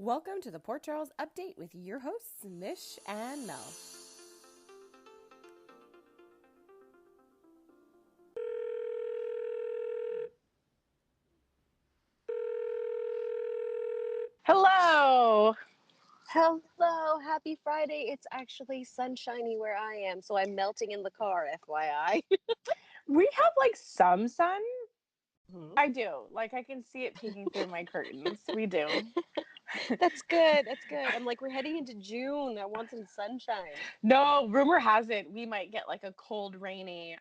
Welcome to the Port Charles Update with your hosts, Mish and Mel. Hello. Hello, happy Friday. It's actually sunshiny where I am, so I'm melting in the car, FYI. We have like some sun. Mhm. I do. Like I can see it peeking through my curtains. We do. That's good. That's good. I'm like, we're heading into June. I want some sunshine. No, rumor has it we might get like a cold, rainy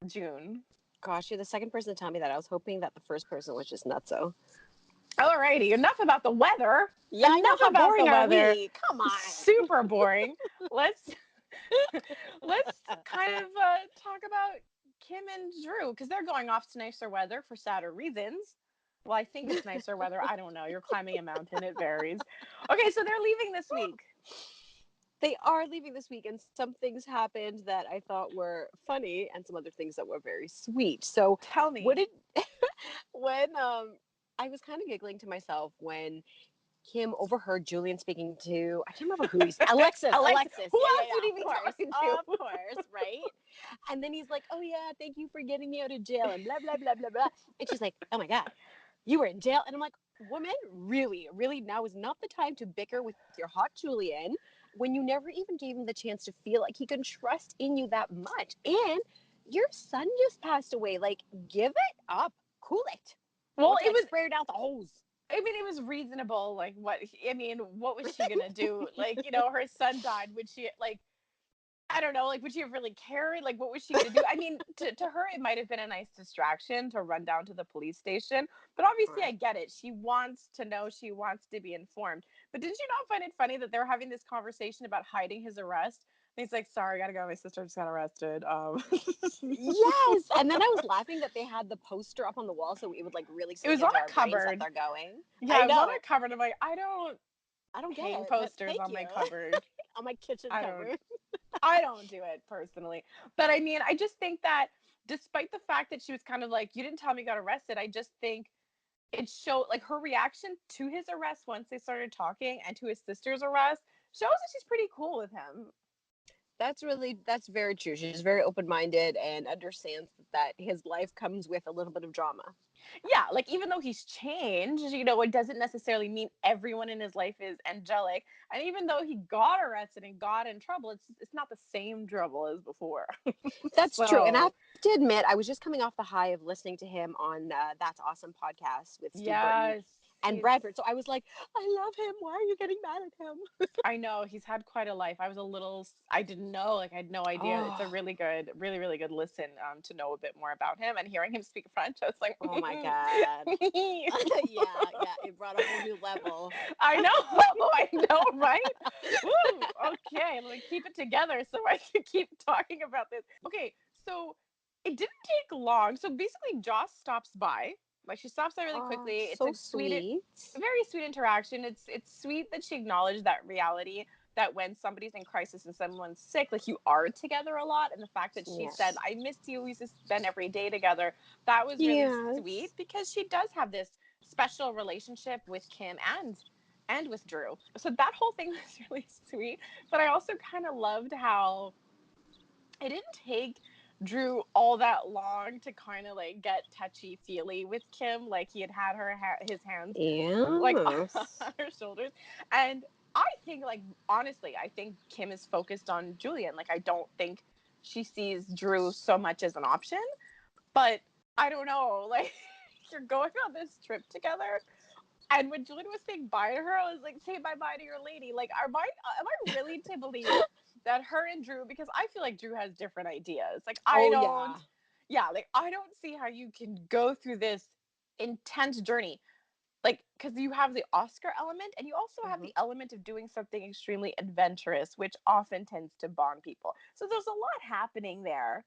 June. Gosh, you're the second person to tell me that. I was hoping that the first person was just nutso. Alrighty, enough about the weather. Yeah, I know. Enough How about the boring are weather. we? Come on. Super boring. Let's let's kind of talk about Kim and Drew because they're going off to nicer weather for sadder reasons. Well, I think it's nicer weather. I don't know. You're climbing a mountain. It varies. Okay, so they're leaving this week. They are leaving this week, and some things happened that I thought were funny, and some other things that were very sweet. So, Tell what me. did when I was kind of giggling to myself when Kim overheard Julian speaking to, I can't remember who he's Alexis. Alexis. Who Yeah, else would he of be course. talking Of to? course, right? And then he's like, "Oh yeah, thank you for getting me out of jail," and blah blah blah blah blah. And she's like, "Oh my god, you were in jail." And I'm like, "Woman, really? Really now is not the time to bicker with your hot Julian when you never even gave him the chance to feel like he can trust in you that much. And your son just passed away. Like, give it up. Cool it. Well, Don't you it like was. spray it out the hose?" I mean, it was reasonable. Like, what was she gonna do? Like, her son died. Would she like? I don't know, like, would she have really cared? Like, what was she gonna do? I mean, to her, it might have been a nice distraction to run down to the police station. But obviously, I Right. get it. She wants to know, she wants to be informed. But did you not find it funny that they were having this conversation about hiding his arrest? And he's like, sorry, I gotta go. My sister just got arrested. Yes. And then I was laughing that they had the poster up on the wall so it would like really It sink was on into our a brains that cupboard. they're going. Yeah, I it was on know. a cupboard. I'm like, I don't I don't get hang it, but posters thank on you. my cupboard. On my kitchen I don't cupboard. I don't do it personally. But I mean, I just think that despite the fact that she was kind of like, you didn't tell me you got arrested, I just think it showed like her reaction to his arrest once they started talking and to his sister's arrest shows that she's pretty cool with him. That's very true. She's very open-minded and understands that his life comes with a little bit of drama. Yeah, like even though he's changed, it doesn't necessarily mean everyone in his life is angelic. And even though he got arrested and got in trouble, it's not the same trouble as before. That's true. And I have So to admit, I was just coming off the high of listening to him on That's Awesome podcast with Steve Burton yes, and he's Bradford. So I was like, I love him. Why are you getting mad at him? I know he's had quite a life. I didn't know, like I had no idea. It's a Oh, really good, really, really good listen to know a bit more about him and hearing him speak French. I was like, oh my God. Yeah, yeah. It brought a whole new level. I know, I know, right? Woo, okay, let me keep it together so I can keep talking about this. Okay, so it didn't take long. So basically, Joss stops by. Like she stops by really Oh, quickly. It's so a sweet. very sweet interaction. It's sweet that she acknowledged that reality that when somebody's in crisis and someone's sick, like you are together a lot. And the fact that she said, Yes. I miss you, we used to spend every day together, that was really sweet Yes. because she does have this special relationship with Kim and with Drew. So that whole thing was really sweet. But I also kind of loved how it didn't take Drew all that long to kind of like get touchy feely with Kim. Like he had his hands like Yes. on her shoulders. And I think like honestly, I think Kim is focused on Julian. Like I don't think she sees Drew so much as an option. But I don't know, like you're going on this trip together. And when Julian was saying bye to her, I was like, say bye bye to your lady. Like, am I really to believe that her and Drew, because I feel like Drew has different ideas. Like, Oh, yeah. I don't see how you can go through this intense journey like because you have the Oscar element and you also have Hmm. the element of doing something extremely adventurous, which often tends to bond people. So there's a lot happening there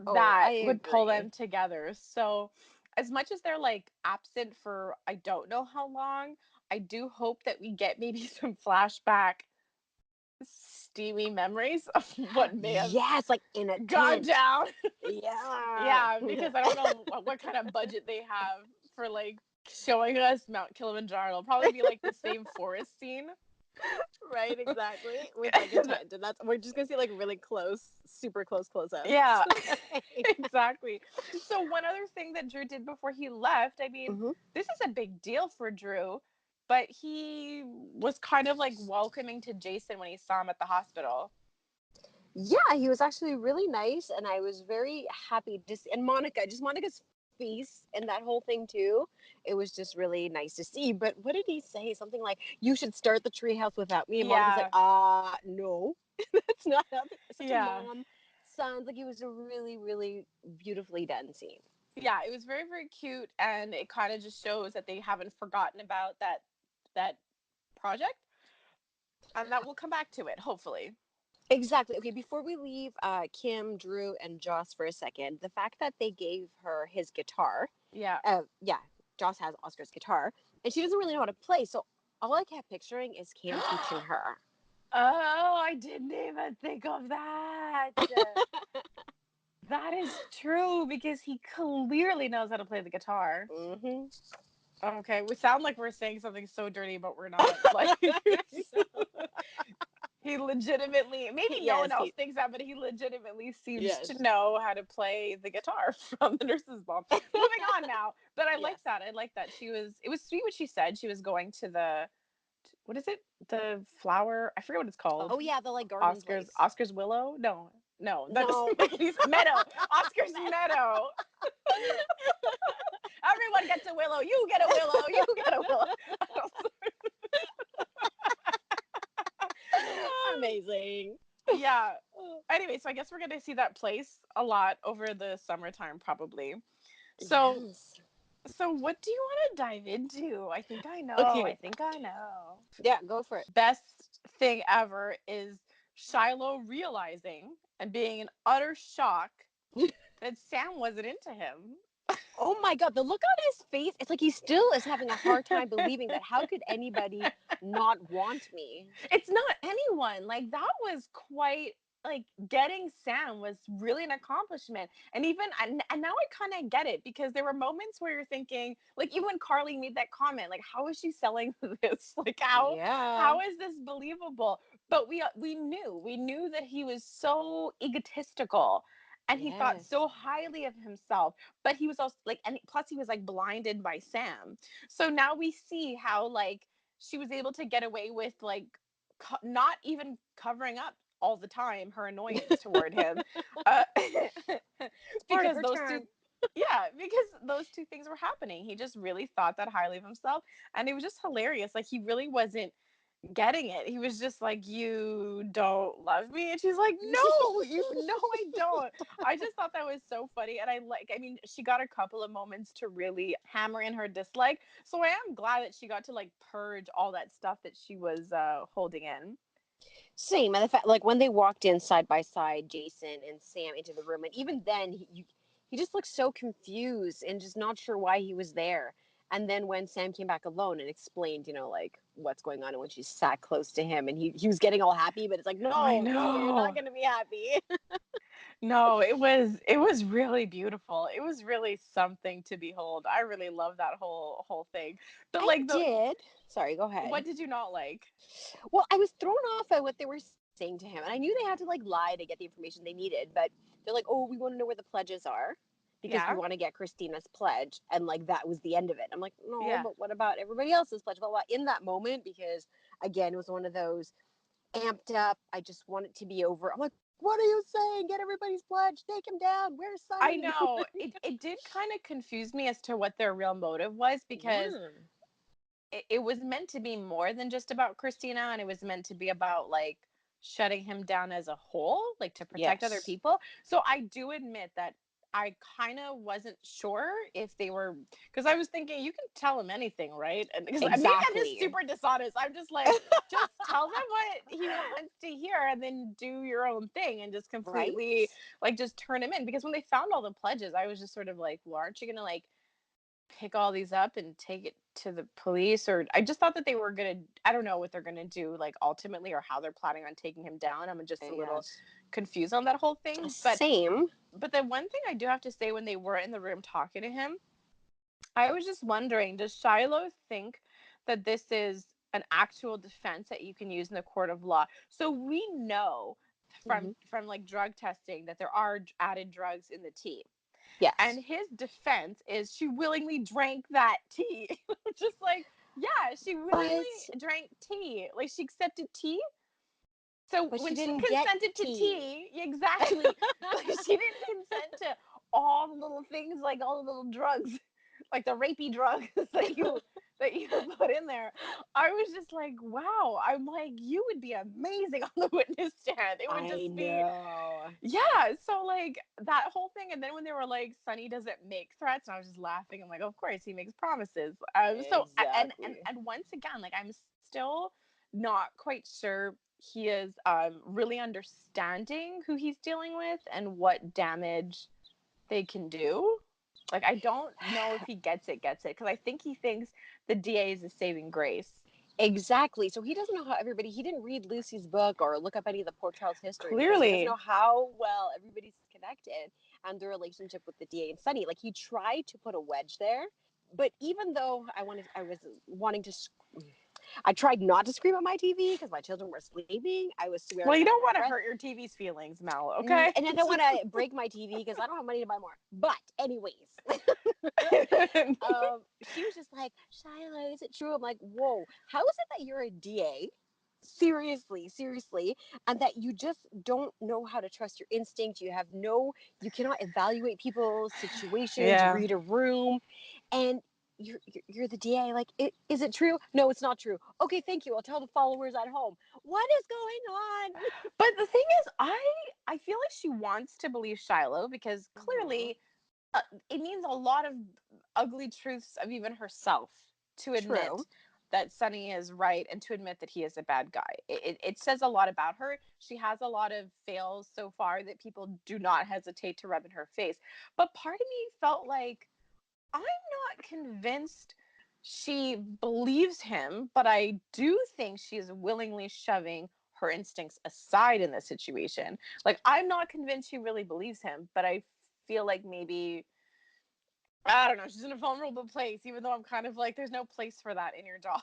Oh, that I would pull agree. them together. So as much as they're like absent for I don't know how long, I do hope that we get maybe some flashback steamy memories of what may have Yes, like in a gone tent. down. Yeah. Yeah, because I don't know what kind of budget they have for like showing us Mount Kilimanjaro. It'll probably be like the same forest scene. Right, exactly. With like a tent, and that's we're just gonna see like really close, super close ups. Yeah, exactly. So one other thing that Drew did before he left, I mean, Hmm. this is a big deal for Drew, but he was kind of like welcoming to Jason when he saw him at the hospital. Yeah, he was actually really nice, and I was very happy to see. And Monica, just Monica's face and that whole thing too. It was just really nice to see. But what did he say? Something like, "You should start the treehouse without me." And Monica's like, Yeah, no, that's not how such a yeah. mom sounds like. It was a really, really beautifully done scene. Yeah, it was very, very cute, and it kind of just shows that they haven't forgotten about that project, and that we'll come back to it, hopefully. Exactly. Okay, before we leave Kim, Drew, and Joss for a second, the fact that they gave her his guitar, Yeah. yeah, Joss has Oscar's guitar, and she doesn't really know how to play. So all I kept picturing is Kim teaching her. Oh, I didn't even think of that. That is true because he clearly knows how to play the guitar. Hmm. Okay, we sound like we're saying something so dirty, but we're not. Like he legitimately, maybe no one Yes, else thinks that, but he legitimately seems to yes, know how to play the guitar from the nurse's mom. Moving on now, but I like yes. that. I like that it was sweet what she said. She was going to what is it? The flower, I forget what it's called. Oh yeah, the like garden place. Oscar's Willow? No, no, that's No. Meadow. Oscar's Meadow. Everyone gets a willow. You get a willow. You get a willow. Amazing. Yeah. Anyway, so I guess we're gonna see that place a lot over the summertime, probably. So, Yes. so what do you want to dive into? I think I know. I Okay. think I know. Yeah, go for it. Best thing ever is Shiloh realizing and being in utter shock that Sam wasn't into him. Oh my God, the look on his face, it's like he still is having a hard time believing that how could anybody not want me? It's not anyone. Like that was quite like getting Sam was really an accomplishment. And even and now I kind of get it because there were moments where you're thinking like even when Carly made that comment like how is she selling this? Like Yeah. how is this believable? But we knew that he was so egotistical and he thought Yes. so highly of himself, but he was also like and plus he was like blinded by Sam. So now we see how like she was able to get away with like not even covering up all the time her annoyance toward him uh, It's part of because her those two charm. yeah because those two things were happening. He just really thought that highly of himself and it was just hilarious. Like he really wasn't getting it. He was just like, you don't love me, and she's like, no, you no I don't. I just thought that was so funny, and I mean she got a couple of moments to really hammer in her dislike, so I am glad that she got to like purge all that stuff that she was holding in. Same. And the fact, like when they walked in side by side, Jason and Sam into the room, and even then, he just looked so confused and just not sure why he was there. And then when Sam came back alone and explained, like what's going on, and when she sat close to him, and he was getting all happy, but it's like, I no, no, you're not know. gonna be happy. No, it was really beautiful. It was really something to behold. I really love that whole thing. But I like the did. Sorry, go ahead. what did you not like? Well, I was thrown off by what they were saying to him, and I knew they had to like lie to get the information they needed, but they're like, "Oh, we want to know where the pledges are because we Yeah. want to get Christina's pledge," and like that was the end of it. I'm like, "No, Yeah. but what about everybody else's pledge?" Blah blah. In that moment, because again, it was one of those amped up. I just want it to be over. I'm like, "What are you saying? Get everybody's pledge. Take him down. Where's I Sunny?" know. It did kind of confuse me as to what their real motive was because Yeah. it was meant to be more than just about Christina and it was meant to be about like shutting him down as a whole, like to protect other Yes. people. So I do admit that I kind of wasn't sure if they were because I was thinking you can tell him anything, right? And because maybe I'm just Exactly. super dishonest. I'm just like, just tell them what he wants to hear and then do your own thing and just Right. completely like just turn him in. Because when they found all the pledges, I was just sort of like, well, aren't you gonna like pick all these up and take it to the police? Or I just thought that they were gonna I don't know what they're gonna do like ultimately or how they're planning on taking him down. I'm just a little Yes. confused on that whole thing. But Same. the one thing I do have to say when they were in the room talking to him, I was just wondering, does Shiloh think that this is an actual defense that you can use in the court of law? So we know Hmm. from like drug testing that there are added drugs in the tea. Yes. And his defense is she willingly drank that tea. Just like, yeah, she willingly But drank tea. Like she accepted tea. So she when she didn't get consented to tea. tea, exactly, like she didn't consent to all the little things, like all the little drugs, like the rapey drugs that you put in there. I was just like, wow. I'm like, you would be amazing on the witness stand. It would I just be, know. yeah. So like that whole thing, and then when they were like, Sonny doesn't make threats, and I was just laughing. I'm like, of course he makes promises. So Exactly. and once again, like I'm still not quite sure he is really understanding who he's dealing with and what damage they can do. Like I don't know if he gets it, because I think he thinks the DA is a saving grace. Exactly. So he doesn't know how everybody, he didn't read Lucy's book or look up any of the poor child's history because he doesn't Clearly. know how well everybody's connected and their relationship with the DA and Sunny. Like he tried to put a wedge there, but even though I was wanting to, I tried not to scream at my TV because my children were sleeping. I was Well, swearing you under don't my want to breath. hurt your TV's feelings, Mel, okay? And I don't want to break my TV because I don't have money to buy more. But anyways, she was just like, Shiloh, is it true? I'm like, whoa, how is it that you're a DA? Seriously, and that you just don't know how to trust your instinct. You cannot evaluate people's situations, Yeah. read a room, and you're the DA. Like, is it true? No, it's not true. Okay, thank you. I'll tell the followers at home. What is going on? But the thing is, I feel like she wants to believe Shiloh because Mhm. clearly it means a lot of ugly truths of even herself to admit True. that Sonny is right and to admit that he is a bad guy. It says a lot about her. She has a lot of fails so far that people do not hesitate to rub in her face. But part of me felt like I'm not convinced she believes him, but I do think she is willingly shoving her instincts aside in this situation. Like, I'm not convinced she really believes him, but I feel like maybe, I don't know, she's in a vulnerable place, even though I'm kind of like, there's no place for that in your job.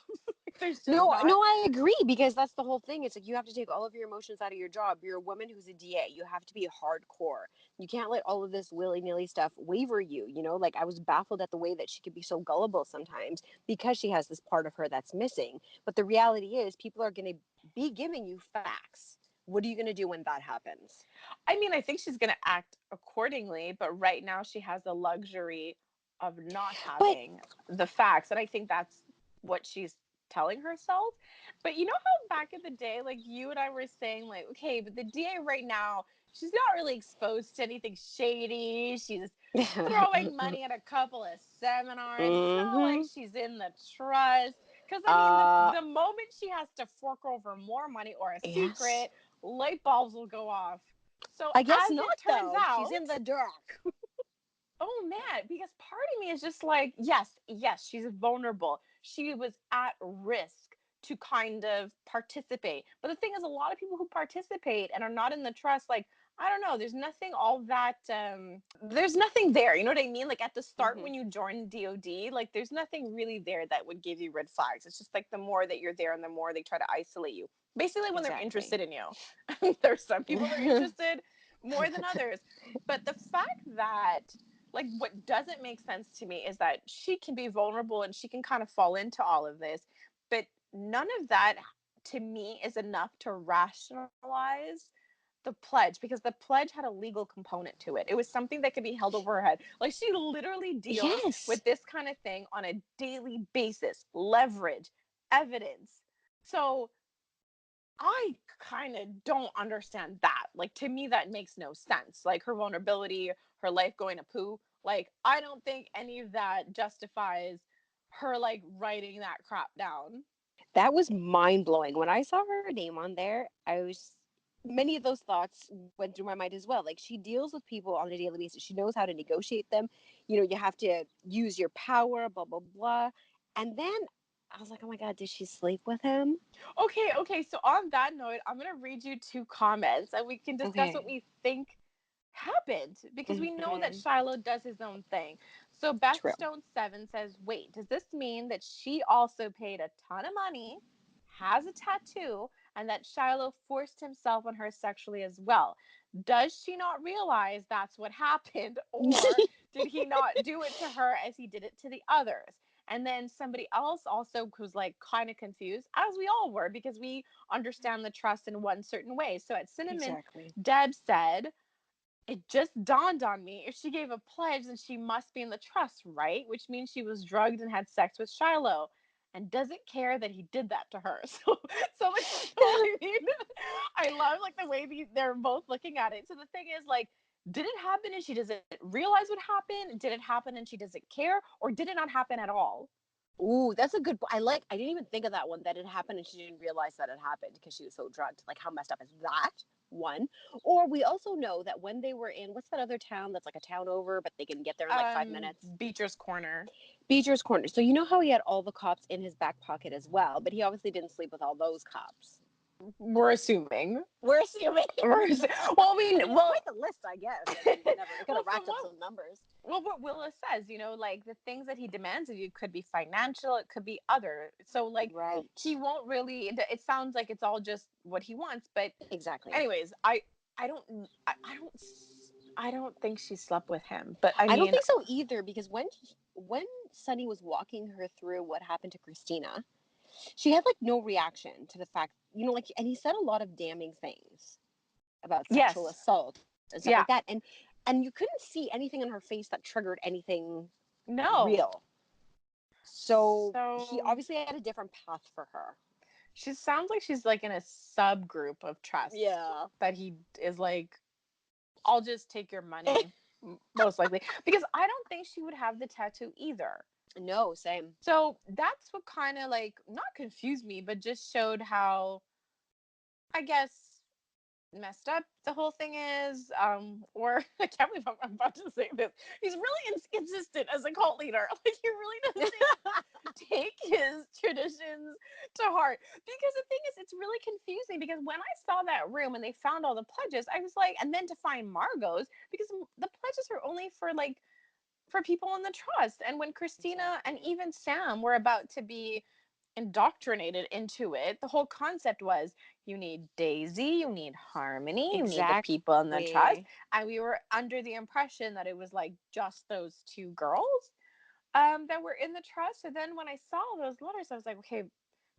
Like, there's just No, not. no, I agree because that's the whole thing. It's like you have to take all of your emotions out of your job. You're a woman who's a DA. You have to be hardcore. You can't let all of this willy-nilly stuff waver you, you know? Like I was baffled at the way that she could be so gullible sometimes because she has this part of her that's missing. But the reality is people are going to be giving you facts. What are you going to do when that happens? I mean, I think she's going to act accordingly, but right now she has the luxury of not But having the facts. And I think that's what she's telling herself. But you know how back in the day, like you and I were saying, like, okay, but the DA right now, she's not really exposed to anything shady. She's throwing money at a couple of seminars. It's not like mm-hmm. she's in the trust. Because I mean, Uh, the moment she has to fork over more money or a yes. secret, light bulbs will go off. So I guess as it not turns though. out, She's in the dark. oh man, because part of me is just like, yes, she's vulnerable. She was at risk to kind of participate. But the thing is, a lot of people who participate and are not in the trust, like, I don't know, there's nothing all that there's nothing there. You know what I mean? Like at the start Mm-hmm. when you join DOD, like there's nothing really there that would give you red flags. It's just like the more that you're there and the more they try to isolate you. Basically when they're Exactly. interested in you. There's some people that are interested more than others. But the fact that like what doesn't make sense to me is that she can be vulnerable and she can kind of fall into all of this, but none of that to me is enough to rationalize the pledge, because the pledge had a legal component to it. It was something that could be held over her head. Like she literally deals Yes. with this kind of thing on a daily basis, leverage, evidence. So I kind of don't understand that. Like to me, that makes no sense. Like her vulnerability, her life going to poo. Like I don't think any of that justifies her like writing that crap down. That was mind blowing. When I saw her name on there, many of those thoughts went through my mind as well. Like she deals with people on a daily basis. She knows how to negotiate them. You know, you have to use your power, blah, blah, blah. And then I was like, oh my God, did she sleep with him? Okay. So on that note, I'm gonna read you two comments and we can discuss what Okay. we think happened, because we know that Hmm. Shiloh does his own thing. So Beth True. Stone 7 says, wait, does this mean that she also paid a ton of money, has a tattoo, and that Shiloh forced himself on her sexually as well? Does she not realize that's what happened? Or did he not do it to her as he did it to the others? And then somebody else also was like kind of confused, as we all were, because we understand the trust in one certain way. So at Cinnamon, Exactly. Deb said, it just dawned on me. If she gave a pledge, then she must be in the trust, right? Which means she was drugged and had sex with Shiloh and doesn't care that he did that to her. So I mean, I love like the way they're both looking at it. So the thing is, like, did it happen and she doesn't realize what happened? Did it happen and she doesn't care? Or did it not happen at all? Ooh, that's a good. I didn't even think of that one. That it happened and she didn't realize that it happened because she was so drugged. Like, how messed up is that? One. Or we also know that when they were in what's that other town that's like a town over, but they can get there in like 5 minutes. Beecher's Corner. Beecher's Corner. So you know how he had all the cops in his back pocket as well, but he obviously didn't sleep with all those cops. We're assuming. We're assuming. Well, I mean, it's well, quite the list, I guess. I mean, it could have racked up some numbers. Well, what Willa says, like the things that he demands of you could be financial, it could be other. So, like, Right. he won't really. It sounds like it's all just what he wants. But, Exactly. anyways, I don't, I don't think she slept with him. But I I don't mean, think so either, because when Sunny was walking her through what happened to Christina, she had like no reaction to the fact, like, and he said a lot of damning things about sexual yes, assault and stuff yeah, like that, and you couldn't see anything on her face that triggered anything no. real. So he So obviously had a different path for her. she sounds like she's like in a subgroup of trust Yeah. that he is like, I'll just take your money, most likely, because I don't think she would have the tattoo either. No, same. So that's what kind of like not confused me, but just showed how, I guess, messed up the whole thing is. Or I can't believe I'm about to say this. He's really inconsistent as a cult leader. Like, he really doesn't take his traditions to heart. Because the thing is, it's really confusing. Because when I saw that room and they found all the pledges, I was like, and then to find Margot's, because the pledges are only for people in the trust. And when Christina and even Sam were about to be indoctrinated into it, the whole concept was you need Daisy, you need Harmony, you need the people in the trust. Exactly. And we were under the impression that it was like just those two girls that were in the trust. So then when I saw those letters, I was like, okay,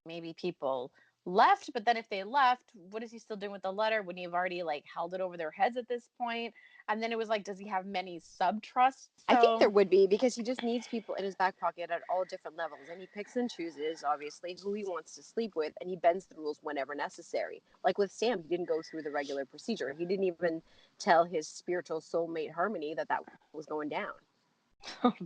maybe people left, but then if they left, what is he still doing with the letter? Wouldn't he have already like held it over their heads at this point? And then it was like, does he have many sub trusts? I think there So would be, because he just needs people in his back pocket at all different levels, and he picks and chooses, obviously, who he wants to sleep with, and he bends the rules whenever necessary. Like with Sam, he didn't go through the regular procedure. He didn't even tell his spiritual soulmate Harmony that was going down.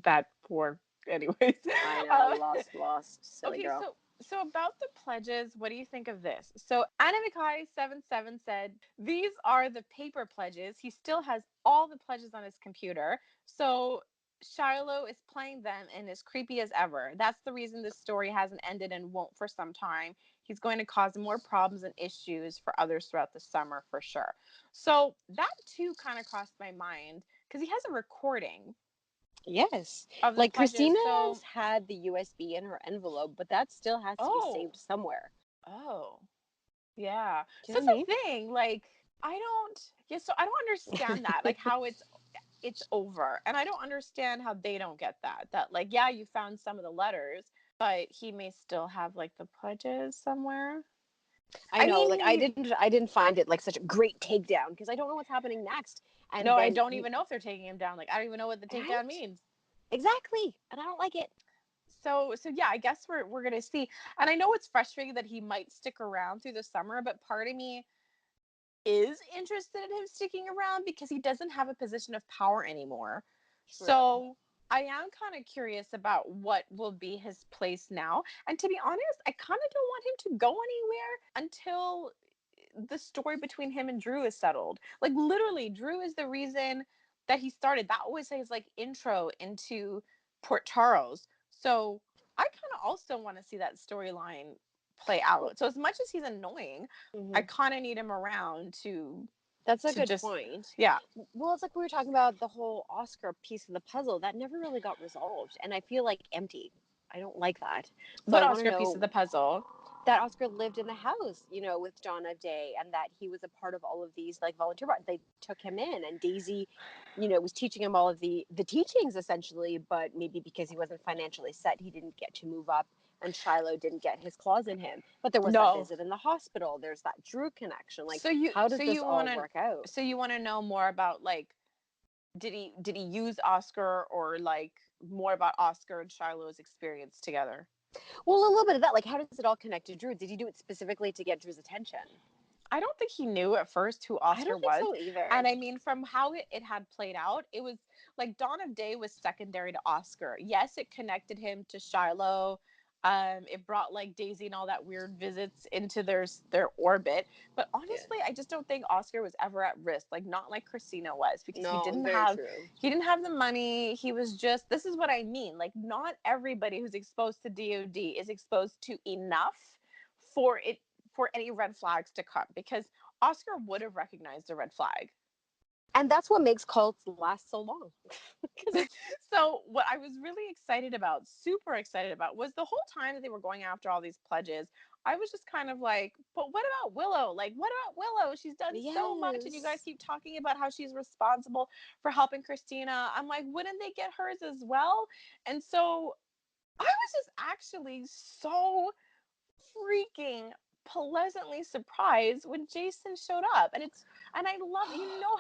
that poor, anyways. I know, lost, silly Okay, girl. so about the pledges, what do you think of this? So Anna Mikai 77 said these are the paper pledges. He still has all the pledges on his computer. So Shiloh is playing them and is creepy as ever. That's the reason this story hasn't ended and won't for some time. He's going to cause more problems and issues for others throughout the summer for sure. So that too kind of crossed my mind because he has a recording Yes. of the Like pledges. Christina's So, had the USB in her envelope, but that still has to be oh, saved somewhere. oh. Yeah. Do So you know it's what a thing. Like, I don't, yeah, so I don't understand that. I Like how it's over. And I don't understand how they don't get that. That like, yeah, you found some of the letters, but he may still have like the pledges somewhere. I I know, like mean, I didn't find it like such a great takedown, because I don't know what's happening next. And no, I then don't even know if they're taking him down. Like, I don't even know what the takedown right? means. Exactly. And I don't like it. So yeah, I guess we're gonna see. And I know it's frustrating that he might stick around through the summer, but part of me is interested in him sticking around because he doesn't have a position of power anymore. True. So I am kind of curious about what will be his place now. And to be honest, I kind of don't want him to go anywhere until the story between him and Drew is settled. Like literally, Drew is the reason that he started. That was his like intro into Port Charles. So I kind of also want to see that storyline play out. So as much as he's annoying, I Mm-hmm. kind of need him around to That's a to good just, point. yeah. Well, it's like we were talking about the whole Oscar piece of the puzzle that never really got resolved, and I feel like empty. I don't like that. So What I want to Oscar piece of know the puzzle? that Oscar lived in the house, with Dawn of Day, and that he was a part of all of these like volunteer. They took him in, and Daisy, was teaching him all of the teachings essentially, but maybe because he wasn't financially set, he didn't get to move up, and Shiloh didn't get his claws in him. But there was that No. visit in the hospital. There's that Drew connection. Like, So you how so does this you all want to work out? so you want to know more about, like, did he use Oscar, or like more about Oscar and Shiloh's experience together? Well, a little bit of that. Like, how does it all connect to Drew? Did he do it specifically to get Drew's attention? I don't think he knew at first who I Oscar don't think was. so either. And I mean, from how it had played out, it was like Dawn of Day was secondary to Oscar. Yes, it connected him to Shiloh. It brought like Daisy and all that weird visits into their orbit. But Yeah. honestly, I just don't think Oscar was ever at risk. Like, not like Christina was, because he No, didn't very have true. he didn't have the money. He was just, this is what I mean. Like, not everybody who's exposed to DOD is exposed to enough for it, for any red flags to come, because Oscar would have recognized a red flag. And that's what makes cults last so long. Because it's So what I was really excited about, super excited about, was the whole time that they were going after all these pledges, I was just kind of like, but what about Willow? Like, what about Willow? She's done so much, and you guys yes. keep talking about how she's responsible for helping Christina. I'm like, wouldn't they get hers as well? And so I was just actually so freaking pleasantly surprised when Jason showed up. And I love,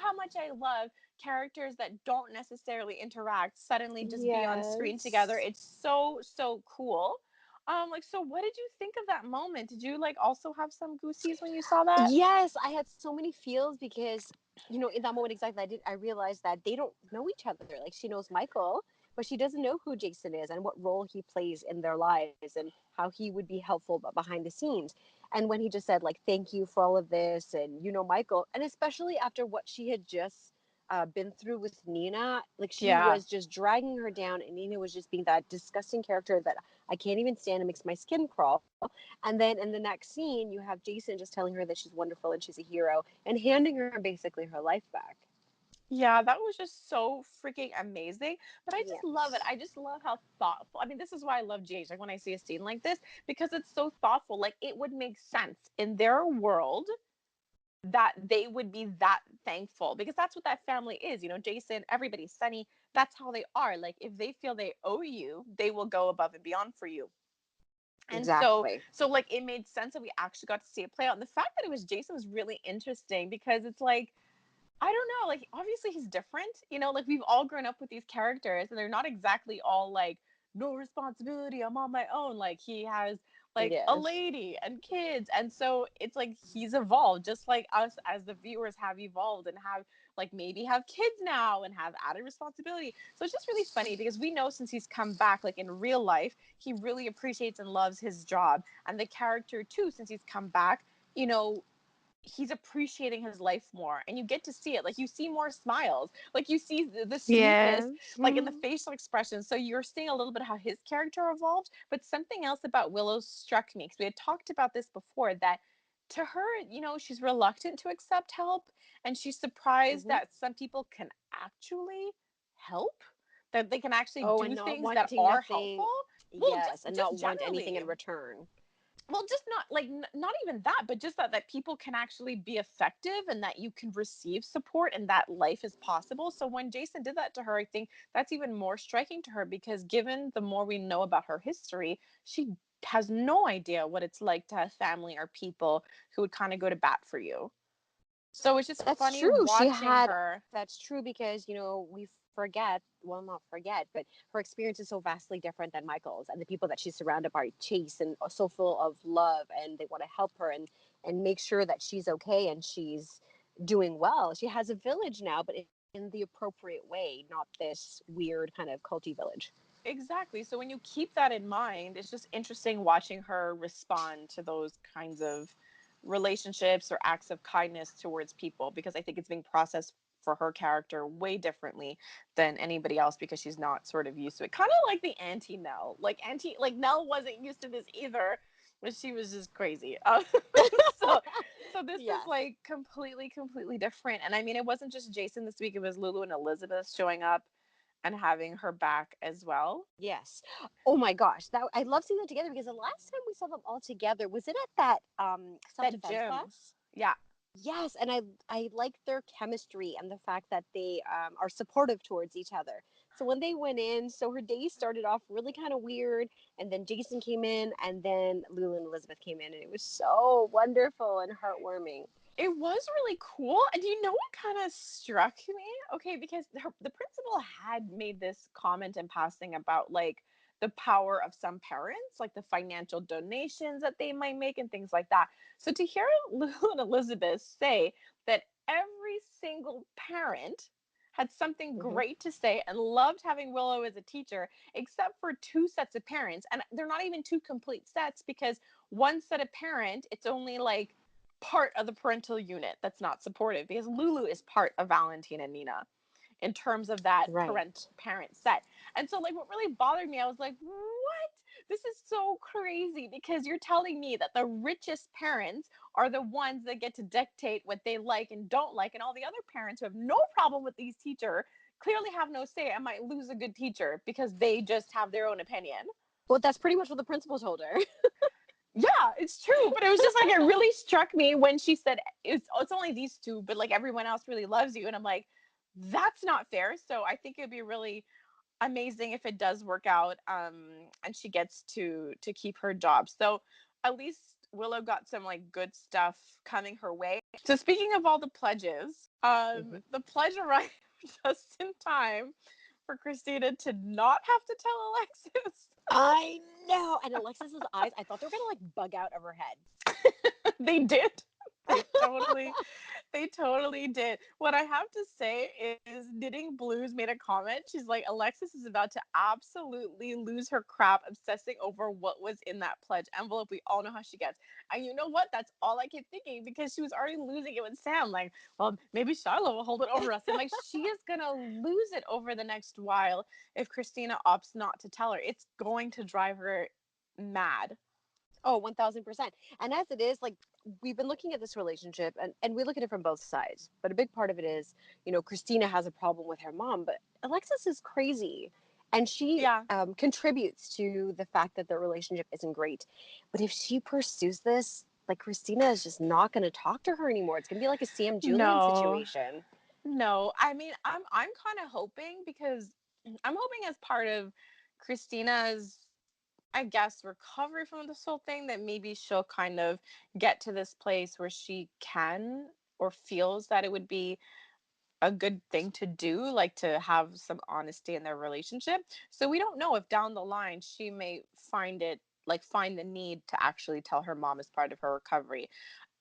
how much I love characters that don't necessarily interact suddenly just be on screen together. Yes. It's so cool. Like, so what did you think of that moment? Did you like also have some goosies when you saw that? Yes, I had so many feels because, in that moment exactly, I realized that they don't know each other. Like, she knows Michael, but she doesn't know who Jason is and what role he plays in their lives and how he would be helpful behind the scenes. And when he just said, like, thank you for all of this, and Michael, and especially after what she had just been through with Nina, like, she Yeah. was just dragging her down, and Nina was just being that disgusting character that I can't even stand. It makes my skin crawl. And then in the next scene, you have Jason just telling her that she's wonderful and she's a hero and handing her basically her life back. Yeah, that was just so freaking amazing. But I just love it. Yes. I just love how thoughtful. I mean, this is why I love GH. Like, when I see a scene like this, because it's so thoughtful. Like, it would make sense in their world that they would be that thankful, because that's what that family is. Jason, everybody, Sunny, that's how they are. Like, if they feel they owe you, they will go above and beyond for you. And so, Exactly. like, it made sense that we actually got to see it play out. And the fact that it was Jason was really interesting, because it's like, I don't know, like, obviously he's different, like, we've all grown up with these characters, and they're not exactly all like, no responsibility, I'm on my own. Like, he has like a Yes. lady and kids, and so it's like he's evolved just like us as the viewers have evolved, and have, like, maybe have kids now and have added responsibility. So it's just really funny, because we know since he's come back, like, in real life, he really appreciates and loves his job, and the character too, since he's come back, you know he's appreciating his life more, and you get to see it. Like, you see more smiles, like, you see the sweetness, Yes. like, in the facial expressions. So you're seeing a little bit of how his character evolved. But something else about Willow struck me, because we had talked about this before, that to her, she's reluctant to accept help, and she's surprised Mm-hmm. that some people can actually help, that they can actually Oh, and do not things that wanting are nothing. helpful. Well, Yes, and just not want anything generally, in return. well, just not like, not even that, but just that people can actually be effective, and that you can receive support, and that life is possible. So when Jason did that to her, I think that's even more striking to her, because given the more we know about her history, she has no idea what it's like to have family or people who would kind of go to bat for you. So it's just That's funny true. She watching had, her. that's true because, we forget, well, not forget, but her experience is so vastly different than Michael's. And the people that she's surrounded by chase and are so full of love, and they want to help her and make sure that she's okay and she's doing well. She has a village now, but in the appropriate way, not this weird kind of culty village. Exactly. So when you keep that in mind, it's just interesting watching her respond to those kinds of relationships or acts of kindness towards people, because I think it's being processed for her character way differently than anybody else, because she's not sort of used to it. Kind of like the anti Nell. Like Nell wasn't used to this either, but she was just crazy. So So this Yes. is like completely different. And I mean, it wasn't just Jason this week, it was Lulu and Elizabeth showing up and having her back as well. Yes. Oh my gosh, that I love seeing them together because the last time we saw them all together was it at that That self-defense gym. class? Yeah. Yes, and I like their chemistry and the fact that they are supportive towards each other. So when they went in, so her day started off really kind of weird, and then Jason came in, and then Lulu and Elizabeth came in, and it was so wonderful and heartwarming. It was really cool. And you know what kind of struck me? Okay, because the principal had made this comment in passing about like the power of some parents, like the financial donations that they might make and things like that. So to hear Lulu and Elizabeth say that every single parent had something Hmm. great to say and loved having Willow as a teacher, except for two sets of parents. And they're not even two complete sets because one set of parent, it's only like part of the parental unit that's not supportive because Lulu is part of Valentin and Nina in terms of that Right. parent set. And so like what really bothered me, I was like, what? This is so crazy because you're telling me that the richest parents are the ones that get to dictate what they like and don't like, and all the other parents who have no problem with these teacher clearly have no say and might lose a good teacher because they just have their own opinion. Well, that's pretty much what the principal told her. Yeah, it's true. But it was just like it really struck me when she said it's only these two, but like everyone else really loves you. And I'm like, that's not fair. So I think it'd be really amazing if it does work out, and she gets to keep her job. So at least Willow got some like good stuff coming her way. So speaking of all the pledges, Mhm. the pledge arrived just in time for Christina to not have to tell Alexis. I know. And Alexis's eyes, I thought they were gonna like bug out of her head. They did. They totally They totally did. What I have to say is Knitting Blues made a comment. She's like, Alexis is about to absolutely lose her crap obsessing over what was in that pledge envelope. We all know how she gets. And you know what? That's all I kept thinking because she was already losing it with Sam. Like, well, maybe Charlotte will hold it over us. I'm like, she is going to lose it over the next while if Christina opts not to tell her. It's going to drive her mad. Oh, 1000%. And as it is, like, we've been looking at this relationship and we look at it from both sides. But a big part of it is, Christina has a problem with her mom, but Alexis is crazy. And she Yeah. contributes to the fact that the relationship isn't great. But if she pursues this, like, Christina is just not going to talk to her anymore. It's going to be like a Sam Julian No. situation. No, I mean, I'm kind of hoping because I'm hoping as part of Christina's, I guess, recovery from this whole thing that maybe she'll kind of get to this place where she can or feels that it would be a good thing to do, like to have some honesty in their relationship. So we don't know if down the line she may find the need to actually tell her mom as part of her recovery.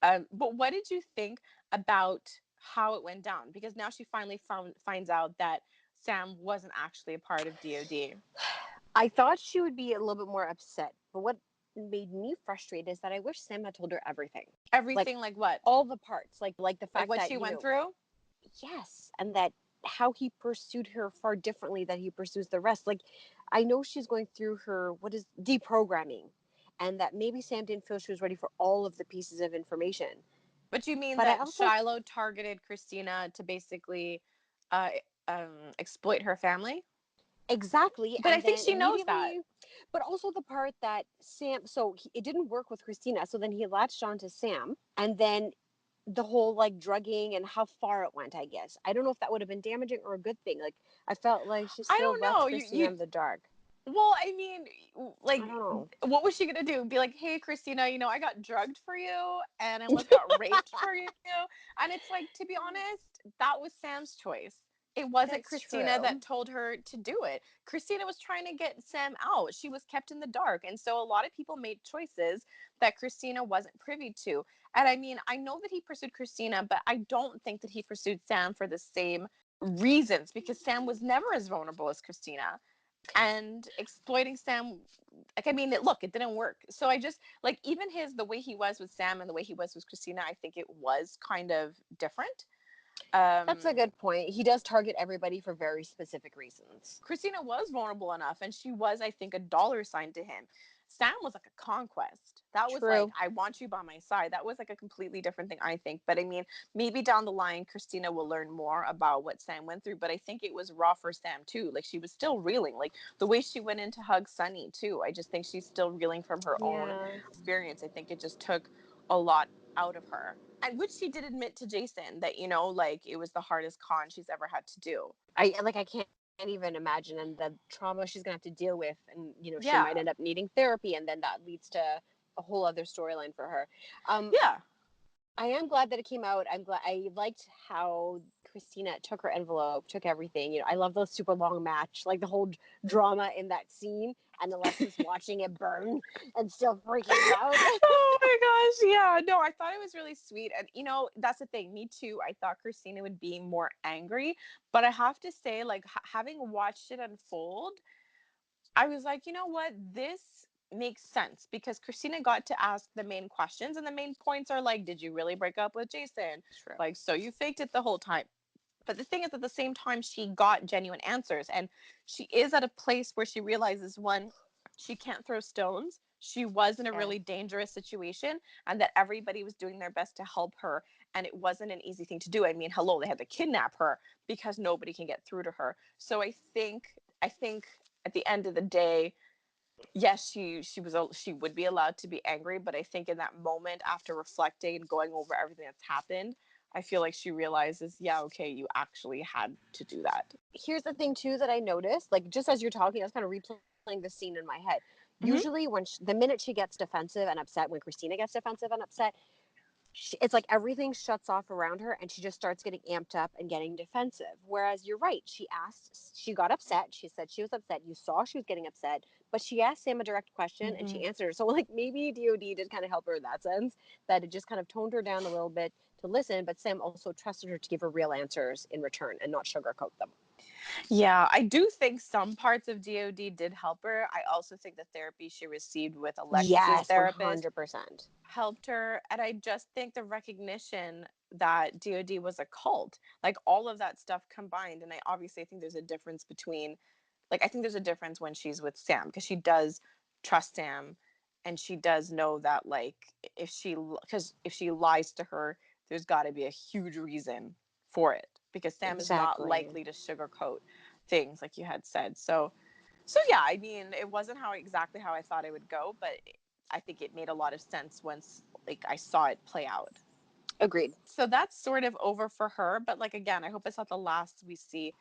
But what did you think about how it went down? Because now she finally finds out that Sam wasn't actually a part of DOD. I thought she would be a little bit more upset. But what made me frustrated is that I wish Sam had told her everything. Like, Everything like what? all the parts, like the Like fact what that she went through? yes, and that how he pursued her far differently than he pursues the rest. Like, I know she's going through her what is deprogramming, and that maybe Sam didn't feel she was ready for all of the pieces of information. But you mean But I that also Shiloh targeted Christina to basically uh, exploit her family? exactly, But I and think then she knows that. immediately, but also the part that Sam. So it didn't work with Christina, so then he latched on to Sam, and then the whole like drugging and how far it went, I guess. I don't know if that would have been damaging or a good thing. Like, I felt like she I still don't left know. Christina in the dark. Well, I mean, I like, don't know. what was she gonna do? Be like, hey, Christina, I got drugged for you and I almost got raped for you. And it's like, to be honest, that was Sam's choice. It wasn't That's Christina true. that told her to do it. Christina was trying to get Sam out. She was kept in the dark. And so a lot of people made choices that Christina wasn't privy to. And I mean, I know that he pursued Christina, but I don't think that he pursued Sam for the same reasons because Sam was never as vulnerable as Christina, and exploiting Sam. Like, I mean, it didn't work. So I just like, even the way he was with Sam and the way he was with Christina, I think it was kind of different. That's a good point. He does target everybody for very specific reasons. Christina was vulnerable enough, and she was, I think, a dollar sign to him. Sam was like a conquest. That was like, True. I want you by my side. That was like a completely different thing, I think. But I mean, maybe down the line, Christina will learn more about what Sam went through. But I think it was raw for Sam too. Like she was still reeling. Like the way she went in to hug Sunny too. I just think she's still reeling from her own Yeah. experience. I think it just took a lot out of her. And which she did admit to Jason that, you know, like it was the hardest con she's ever had to do. I can't even imagine and the trauma she's gonna have to deal with, and she Yeah. might end up needing therapy, and then that leads to a whole other storyline for her. Um, Yeah. I am glad that it came out. I'm glad. I liked how Christina took her envelope, took everything. I love the super long match, like the whole drama in that scene, and Alexis watching it burn and still freaking out. Oh my gosh. Yeah. No, I thought it was really sweet. And, you know, that's the thing. Me too. I thought Christina would be more angry. But I have to say, like, having watched it unfold, I was like, you know what? This makes sense because Christina got to ask the main questions. And the main points are like, did you really break up with Jason? True. Like, so you faked it the whole time. But the thing is, at the same time, she got genuine answers. And she is at a place where she realizes one, she can't throw stones. She was in a Yeah. really dangerous situation, and that everybody was doing their best to help her. And it wasn't an easy thing to do. I mean, hello, they had to kidnap her because nobody can get through to her. So I think at the end of the day, yes, she would be allowed to be angry, but I think in that moment after reflecting and going over everything that's happened, I feel like she realizes, yeah, okay, you actually had to do that. Here's the thing too that I noticed, like just as you're talking, I was kind of replaying the scene in my head. Hmm. Usually, the minute she gets defensive and upset, when Christina gets defensive and upset, it's like everything shuts off around her and she just starts getting amped up and getting defensive. Whereas you're right, she got upset. She said she was upset. You saw she was getting upset, but she asked Sam a direct question and Hmm. she answered. So, like, maybe DOD did kind of help her in that sense, that it just kind of toned her down a little bit to listen, but Sam also trusted her to give her real answers in return and not sugarcoat them. Yeah, I do think some parts of DOD did help her. I also think the therapy she received with Alexis's Yes, therapist 100%. helped her. And I just think the recognition that DOD was a cult, like all of that stuff combined. And I obviously think there's a difference between, like, I think there's a difference when she's with Sam because she does trust Sam and she does know that, like, because if she lies to her, there's got to be a huge reason for it because Sam is not Exactly. likely to sugarcoat things like you had said. So yeah, I mean, it wasn't exactly how I thought it would go, but I think it made a lot of sense once like I saw it play out. Agreed. So that's sort of over for her, but like again, I hope it's not the last we see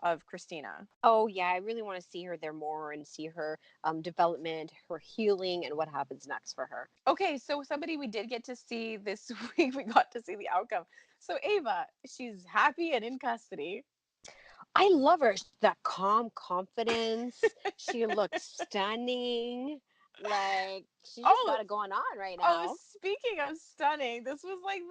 of Christina. Oh yeah, I really want to see her there more and see her development, her healing, and what happens next for her. Okay, so somebody we did get to see this week, we got to see the outcome. So Ava, she's happy and in custody. I love her. That calm confidence. She looks stunning. Like she just Oh, got it going on right oh, now. speaking of stunning, this was like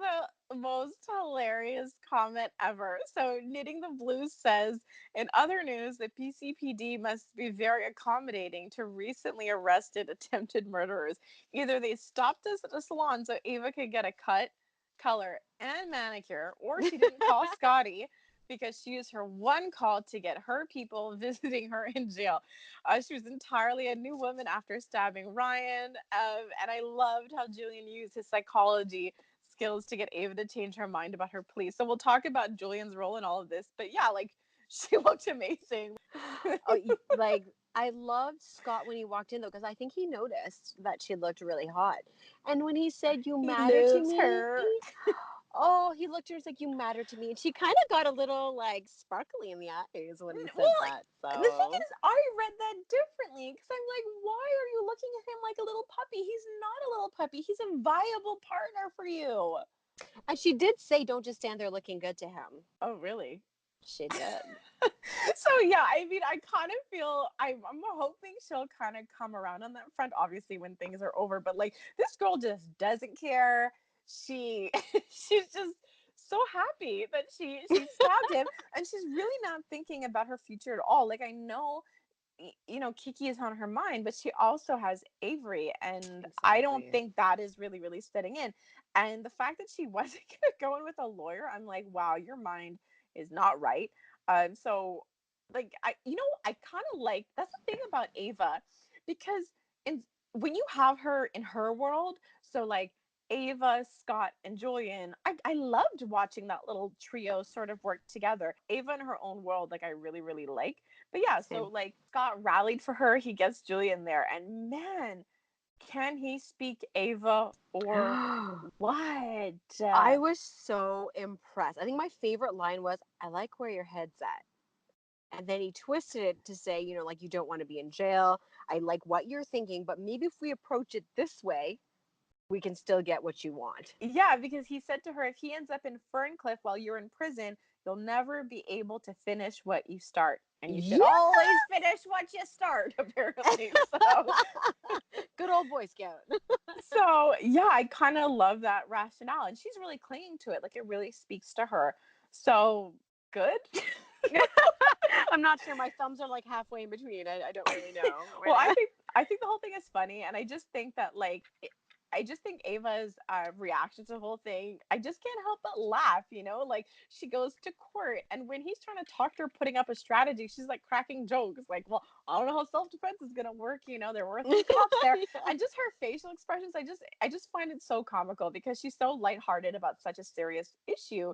the most hilarious comment ever. So, Knitting the Blues says, in other news, the PCPD must be very accommodating to recently arrested attempted murderers. Either they stopped us at a salon so Ava could get a cut, color, and manicure, or she didn't call Scotty because she used her one call to get her people visiting her in jail. She was entirely a new woman after stabbing Ryan. And I loved how Julian used his psychology skills to get Ava to change her mind about her plea. So we'll talk about Julian's role in all of this. But yeah, like she looked amazing. Oh, like I loved Scott when he walked in though, because I think he noticed that she looked really hot. And when he said, "You He matter to loves me," her. oh, he looked at her and was like, "You matter to me," and she kind of got a little like sparkly in the eyes when he said Well, that. the thing So, is, I read that differently because I'm like, why are you looking at him like a little puppy? He's not a little puppy. He's a viable partner for you. and she did say, "Don't just stand there looking good to him." Oh, really? She did. So yeah, I mean, I kind of feel I'm hoping she'll kind of come around on that front. Obviously, when things are over, but like this girl just doesn't care. She she's just so happy that she stabbed him, and she's really not thinking about her future at all. Like I know you know, Kiki is on her mind, but she also has Avery, and I don't Exactly. think that is really setting in. And the fact that she wasn't gonna go in with a lawyer, I'm like, wow, your mind is not right. So like I kind of like that's the thing about Ava, because in when you have her in her world, so like Ava, Scott, and Julian, I loved watching that little trio sort of work together. Ava in her own world, like I really, really like. But yeah, so Same. like Scott rallied for her, he gets Julian there, and man, can he speak Ava or what? I was so impressed. I think my favorite line was, I like where your head's at. And then he twisted it to say, like, you don't want to be in jail. I like what you're thinking, but maybe if we approach it this way, we can still get what you want. Yeah, because he said to her, if he ends up in Ferncliff while you're in prison, you'll never be able to finish what you start. And you should Yeah. always finish what you start, apparently. So, Good old Boy Scout. so yeah, I kind of love that rationale. And she's really clinging to it. Like it really speaks to her. So good. I'm not sure. My thumbs are like halfway in between. I don't really know. Well, I think the whole thing is funny, and I just think that like I just think Ava's reaction to the whole thing, I just can't help but laugh, you know? Like, she goes to court, and when he's trying to talk to her, putting up a strategy, she's like cracking jokes. Like, well, I don't know how self defense is going to work, you know? There were three cops there. Yeah. And just her facial expressions, I just find it so comical because she's so lighthearted about such a serious issue.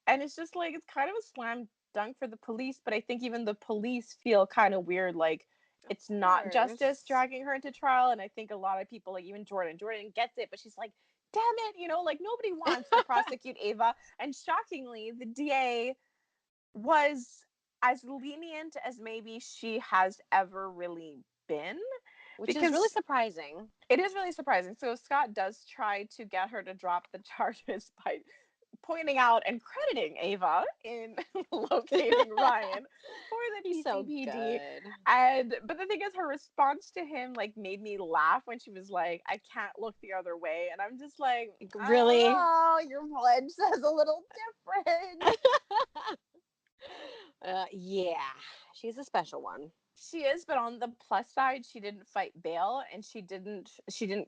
And it's just like, it's kind of a slam dunk for the police, but I think even the police feel kind of weird, like, Of it's not justice course. dragging her into trial. And I think a lot of people, like even Jordan gets it, but she's like, damn it, you know, like nobody wants to prosecute Ava. And shockingly, the DA was as lenient as maybe she has ever really been, Which is really because surprising. it is really surprising. So Scott does try to get her to drop the charges by pointing out and crediting Ava in locating Ryan for the He's so PCPD. good. And but the thing is, her response to him like made me laugh when she was like, "I can't look the other way," and I'm just like, I don't Really? know, your pledge says a little different. Yeah, she's a special one. She is, but on the plus side, she didn't fight bail, and she didn't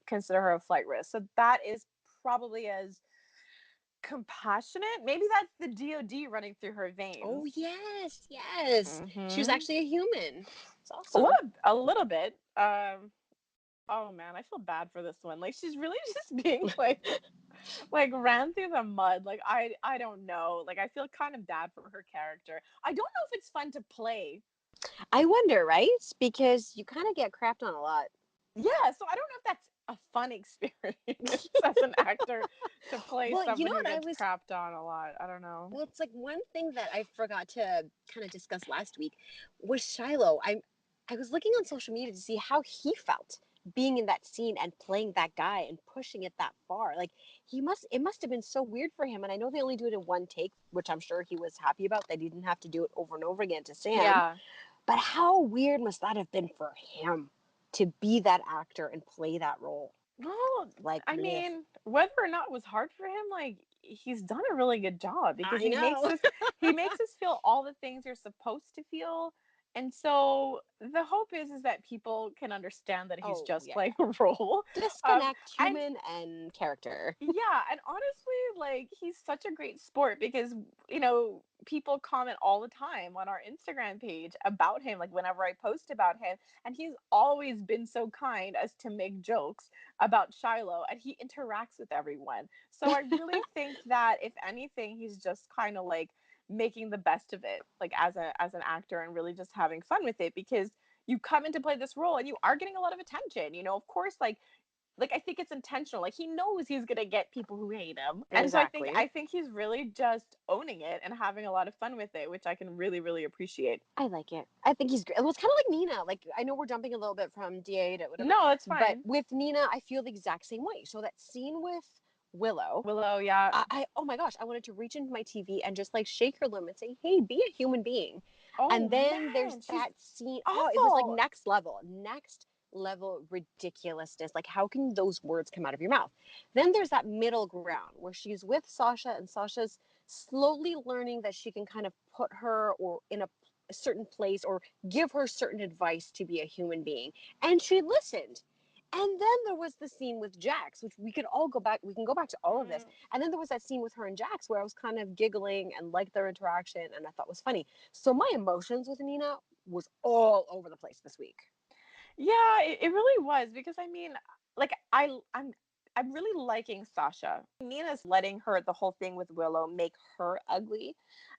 consider her a flight risk. So that is probably as compassionate. Maybe that's the DOD running through her Oh, veins. yes, yes. She was Mm-hmm. actually a human. It's A awesome. little, a little bit. Oh man, I feel bad for this one. Like she's really just being like ran through the mud. Like I don't know. Like I feel kind of bad for her character. I don't know if it's fun to play. I wonder, right? Because you kind of get crapped on a lot. Yeah, so I don't know if that's a fun experience as an actor to play Well, you know someone who what I gets was crapped on a lot. I don't know. Well, it's like one thing that I forgot to kind of discuss last week was Shiloh. I was looking on social media to see how he felt being in that scene and playing that guy and pushing it that far. Like it must have been so weird for him. And I know they only do it in one take, which I'm sure he was happy about that he didn't have to do it over and over again to Sam. Yeah. But how weird must that have been for him to be that actor and play that role? Well, Like, I bleh. mean, whether or not it was hard for him, like he's done a really good job because I he makes know. us he makes us feel all the things you're supposed to feel. And so the hope is that people can understand that he's Oh, just yeah, playing yeah. a role. Disconnect And human and character. yeah, and honestly, like he's such a great sport because people comment all the time on our Instagram page about him, like whenever I post about him, and he's always been so kind as to make jokes about Shiloh, and he interacts with everyone. So I really think that if anything, he's just kind of like making the best of it, like as an actor, and really just having fun with it because you come in to play this role and you are getting a lot of attention. Of course, like I think it's intentional. Like he knows he's gonna get people who hate him, and so I think Exactly. I think he's really just owning it and having a lot of fun with it, which I can really really appreciate. I like it. I think he's great. Well, it's kind of like Nina. Like I know we're jumping a little bit from DA to whatever, No, it's but fine. with Nina, I feel the exact same way. So that scene with Willow, Willow, yeah. oh my gosh, I wanted to reach into my TV and just like shake her limb and say, "Hey, be a human being." Oh And then there's man, she's that scene. Oh, it was like awful. next level ridiculousness. Like, how can those words come out of your mouth? Then there's that middle ground where she's with Sasha, and Sasha's slowly learning that she can kind of put her or in a certain place or give her certain advice to be a human being. And she listened. And then there was the scene with Jax, which we can go back to all of this. Mm. And then there was that scene with her and Jax where I was kind of giggling and liked their interaction and I thought was funny. So my emotions with Nina was all over the place this week. Yeah, it really was because I mean, like I'm really liking Sasha. Nina's letting her the whole thing with Willow make her ugly.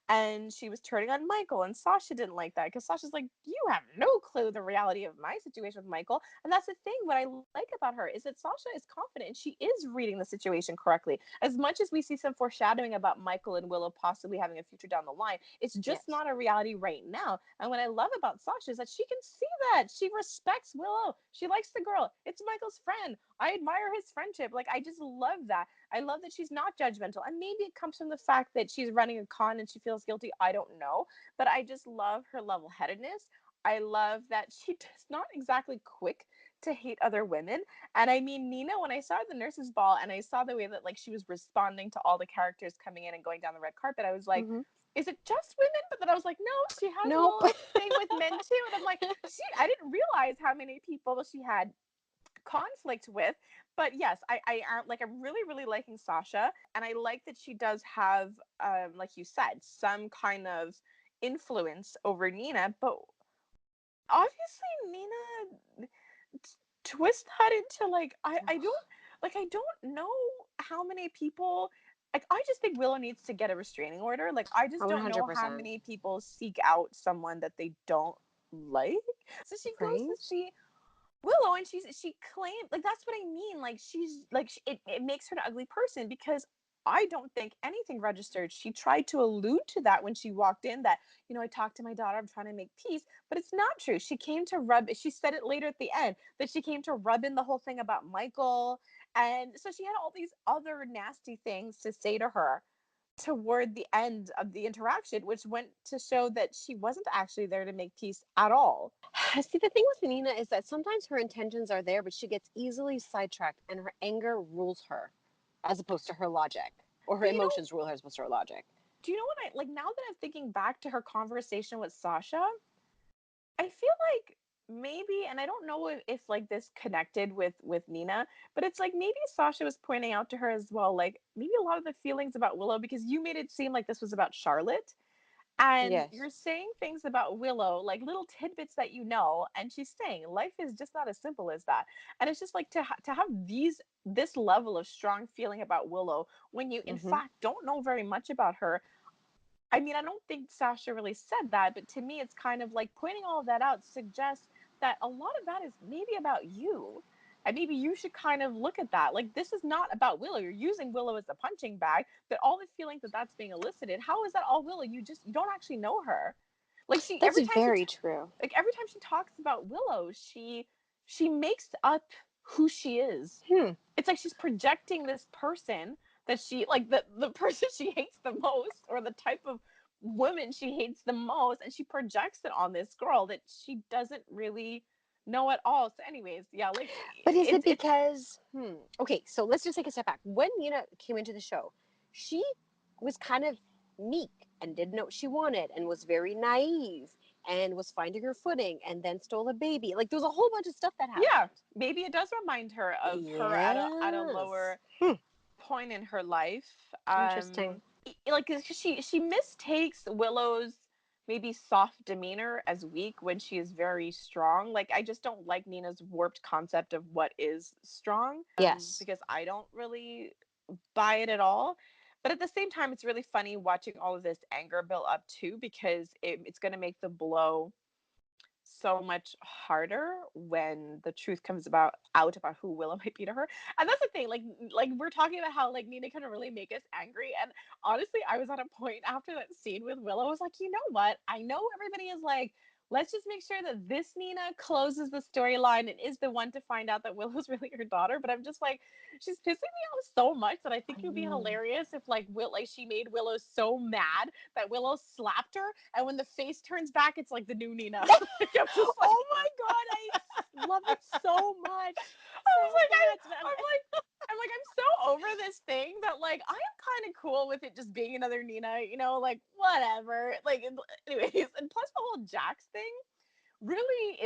And she was turning on Michael, and Sasha didn't like that because Sasha's like, "You have no clue the reality of my situation with Michael." And that's the thing. What I like about her is that Sasha is confident and she is reading the situation correctly. As much as we see some foreshadowing about Michael and Willow possibly having a future down the line, it's just Yes. not a reality right now. And what I love about Sasha is that she can see that. She respects Willow. She likes the girl. It's Michael's friend. I admire his friendship. Like, I just love that. I love that she's not judgmental. And maybe it comes from the fact that she's running a con and she feels guilty. I don't know. But I just love her level headedness. I love that she does not exactly quick to hate other women. And I mean, Nina, when I saw the nurse's ball and I saw the way that like she was responding to all the characters coming in and going down the red carpet, I was like, Hmm. is it just women? But then I was like, no, she has a Nope. little thing with men too. And I'm like, I didn't realize how many people she had conflict with. But yes, I'm really really liking Sasha, and I like that she does have like you said, some kind of influence over Nina. But obviously Nina twist that into like I don't know how many people, like, I just think Willow needs to get a restraining order. Like, I just don't know how 100%. many people seek out someone that they don't like. So she goes to Right? see Willow, and she claimed, like, that's what I mean. Like, she's like it makes her an ugly person because I don't think anything registered. She tried to allude to that when she walked in, that, I talked to my daughter, I'm trying to make peace, but it's not true. She came to rub, she said it later at the end, that she came to rub in the whole thing about Michael. And so she had all these other nasty things to say to her toward the end of the interaction, which went to show that she wasn't actually there to make peace at all. See, the thing with Nina is that sometimes her intentions are there, but she gets easily sidetracked and her anger rules her as opposed to her logic. Or her But emotions rule her as opposed to her logic. do you know what I like now that I'm thinking back to her conversation with Sasha? I feel like maybe, and I don't know if like this connected with Nina, but it's like maybe Sasha was pointing out to her as well, like maybe a lot of the feelings about Willow, because you made it seem like this was about Charlotte. And Yes. you're saying things about Willow, like little tidbits that and she's saying life is just not as simple as that. And it's just like to have this level of strong feeling about Willow when you in Hmm. fact don't know very much about her. I mean, I don't think Sasha really said that, but to me, it's kind of like pointing all of that out suggests that a lot of that is maybe about you. And maybe you should kind of look at that. Like, this is not about Willow. You're using Willow as a punching bag, but all the feelings that that's being elicited, how is that all Willow? You don't actually know her. Like, That's very true. every time she talks about Willow, she makes up who she is. Hmm. It's like she's projecting this person that she like the person she hates the most, or the type of woman she hates the most, and she projects it on this girl that she doesn't really know at all. So anyways, yeah, like But is it it's because, okay, so let's just take a step back. When Nina came into the show, she was kind of meek and didn't know what she wanted and was very naive and was finding her footing and then stole a baby. Like there was a whole bunch of stuff that yeah, happened. maybe it does remind her of her at a Yes. lower point in her life. Interesting. Like, 'cause she mistakes Willow's maybe soft demeanor as weak when she is very strong. Like, I just don't like Nina's warped concept of what is strong, Yes. because I don't really buy it at all. But at the same time, it's really funny watching all of this anger build up too, because it's going to make the blow so much harder when the truth comes out about who Willow might be to her. And that's the thing, like we're talking about how like Nina can really make us angry. And honestly, I was at a point after that scene with Willow, I was like, you know what? I know everybody is like, let's just make sure that this Nina closes the storyline and is the one to find out that Willow's really her daughter. But I'm just like, she's pissing me off so much that I think I it would be know. hilarious if like she made Willow so mad that Willow slapped her, and when the face turns back, it's like the new Nina. Like, I'm just like, Oh my god, I love it so much. I So was like, much. I'm so over this thing that like I am kind of cool with it just being another Nina, like whatever. Like, anyways, and plus the whole Jax thing really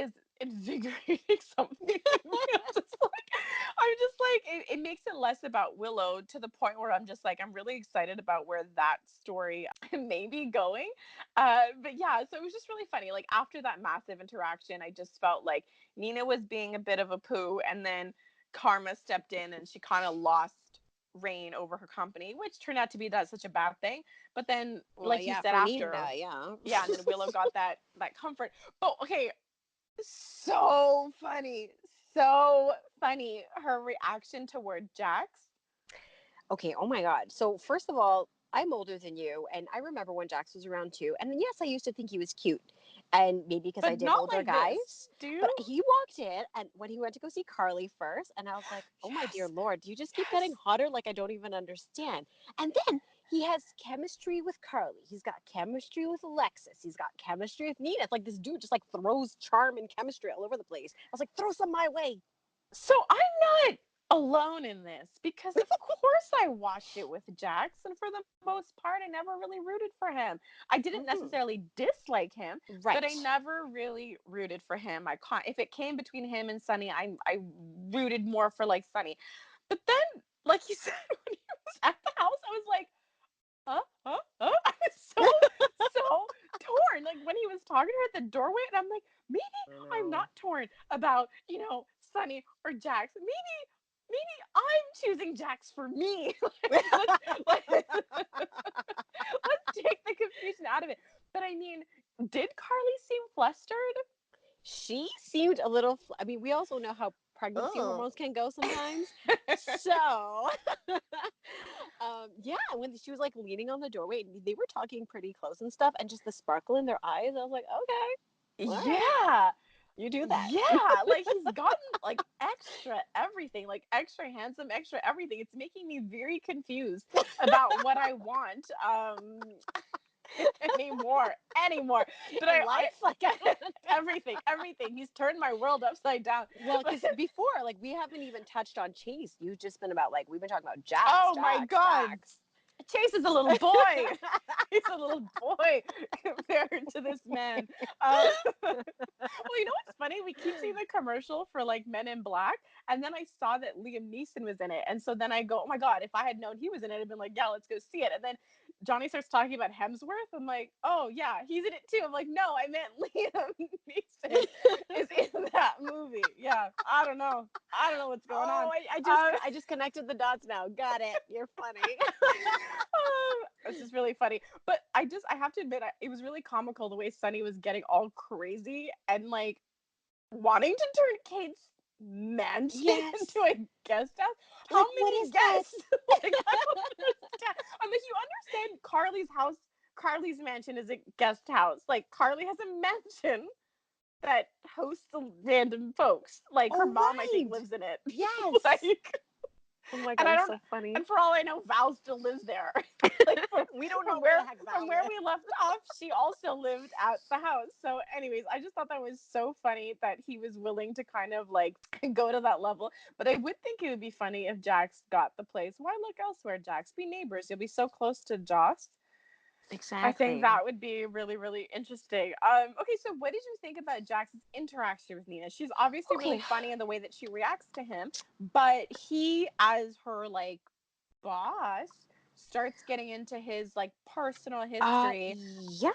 invigorating something. It makes it less about Willow to the point where I'm just like, I'm really excited about where that story may be going. But yeah, so it was just really funny. Like after that massive interaction, I just felt like Nina was being a bit of a poo, and then Karma stepped in and she kind of lost reign over her company, which turned out to be that such a bad thing. But then, Well, like you yeah, said, for after, Nina, yeah. yeah, and then Willow got that comfort. But okay, so funny, so funny. Her reaction toward Jax, Okay, oh my God. So, first of all, I'm older than you, and I remember when Jax was around too. And yes, I used to think he was cute, and maybe because I but date not older like this. guys. Do you? But he walked in, and when he went to go see Carly first, and I was like, oh my dear Yes, Lord, do you just keep yes. getting hotter? Like, I don't even understand. And then he has chemistry with Carly. He's got chemistry with Alexis. He's got chemistry with Nina. It's like this dude just like throws charm and chemistry all over the place. I was like, throw some my way. So I'm not alone in this because, of course, I watched it with Jax, and for the most part, I never really rooted for him. I didn't Mhm. necessarily dislike him, but Right. I never really rooted for him. If it came between him and Sunny, I rooted more for like Sunny. But then, like you said, when he was at the house, I was like, I was so torn. Like when he was talking to her at the doorway, and I'm like, maybe I I'm know. not torn about, Sunny or Jax. Maybe I'm choosing Jax for me. Let's take the confusion out of it. But I mean, did Carly seem flustered? She seemed a little, I mean, we also know how pregnancy Oh. hormones can go sometimes. So, yeah, when she was like leaning on the doorway, they were talking pretty close and stuff, and just the sparkle in their eyes, I was like, okay, all right, Yeah. you do that. Yeah, like he's gotten like extra everything, like extra handsome, extra everything. It's making me very confused about what I want anymore. But In life, like, everything. He's turned my world upside down. well, because before, like, we haven't even touched on Chase. You've just been about, like, we've been talking about Oh my Jax, god. Jax. Chase is a little boy. He's a little boy compared to this man. Well, you know what's funny? We keep seeing the commercial for like Men in Black, and then I saw that Liam Neeson was in it, and so then I go, "Oh my god! If I had known he was in it, I'd been like, yeah, let's go see it." And then Johnny starts talking about Hemsworth. I'm like, "Oh yeah, he's in it too." I'm like, "No, I meant Liam Neeson is in that movie." Yeah, I don't know. I don't know what's going on. Oh, I just connected the dots now. Got it. You're funny. It's just really funny. But I have to admit, it was really comical the way Sunny was getting all crazy and like wanting to turn Kate's mansion Yes. into a guest house. How Like, what many is that? guests? Like, I don't understand. I'm like, you understand Carly's house, Carly's mansion is a guest house. Like, Carly has a mansion that hosts random folks. Like, her Oh, mom, I think, right. lives in it. Yes. Like, Oh my and God, I it's don't, so funny. and for all I know, Val still lives there. Like We don't know from where where the heck from Val where lives. we left off, she also lived at the house. So, anyways, I just thought that was so funny that he was willing to kind of like go to that level. But I would think it would be funny if Jax got the place. Why look elsewhere, Jax? Be neighbors. You'll be so close to Joss. I think Exactly. that would be really, really interesting. Okay, so what did you think about Jax's interaction with Nina? She's obviously really Okay. funny in the way that she reacts to him, but he, as her like boss, starts getting into his like personal history. Yeah,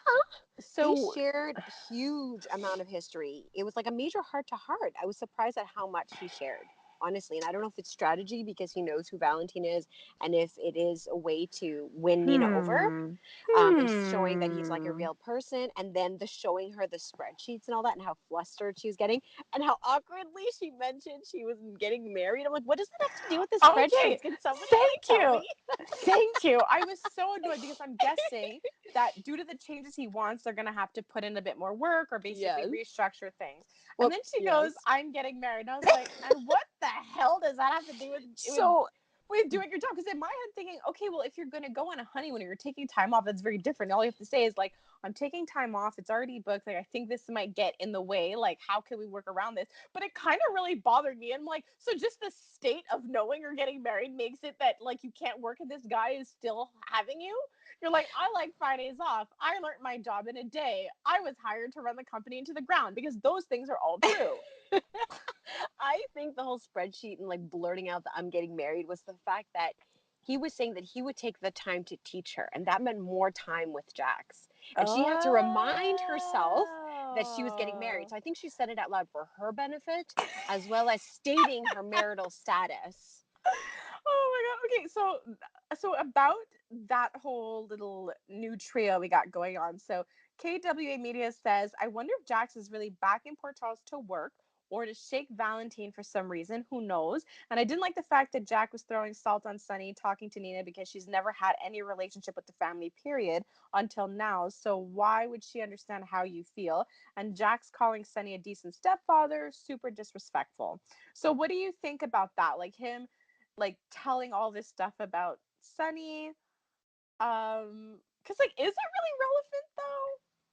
they So, shared huge amount of history. It was like a major heart to heart. I was surprised at how much he shared, honestly. And I don't know if it's strategy because he knows who Valentin is and if it is a way to win Nina over. hmm, And showing that he's like a hmm. real person, and then the showing her the spreadsheets and all that, and how flustered she was getting, and how awkwardly she mentioned she was getting married. I'm like, what does that have to do with the Okay, spreadsheets? Can somebody like thank tell you. me? Thank you. I was so annoyed because I'm guessing that due to the changes he wants, they're going to have to put in a bit more work or basically Yes. restructure things. And Well, then she yes. goes, "I'm getting married." And I was like, "And what the hell does that have to do with So with doing your job. Because in my head, thinking, okay, well, if you're going to go on a honeymoon or you're taking time off, that's very different. All you have to say is like, I'm taking time off. It's already booked. Like, I think this might get in the way. Like, how can we work around this? But it kind of really bothered me. I'm like, so just the state of knowing you're getting married makes it that like you can't work and this guy is still having you. You're like, I like Fridays off. I learned my job in a day. I was hired to run the company into the ground, because those things are all true. I think the whole spreadsheet and like blurting out that I'm getting married was the fact that he was saying that he would take the time to teach her, and that meant more time with Jax. And she had to remind herself that she was getting married. Oh. So I think she said it out loud for her benefit, as well as stating her marital status. Oh my god. Okay, so about that whole little new trio we got going on. So KWA Media says, I wonder if Jax is really back in Port Charles to work or to shake Valentin for some reason. Who knows? And I didn't like the fact that Jack was throwing salt on Sunny, talking to Nina, because she's never had any relationship with the family, period, until now. So why would she understand how you feel? And Jack's calling Sunny a decent stepfather, super disrespectful. So what do you think about that? Like him like telling all this stuff about Sunny. Because like, is it really relevant though?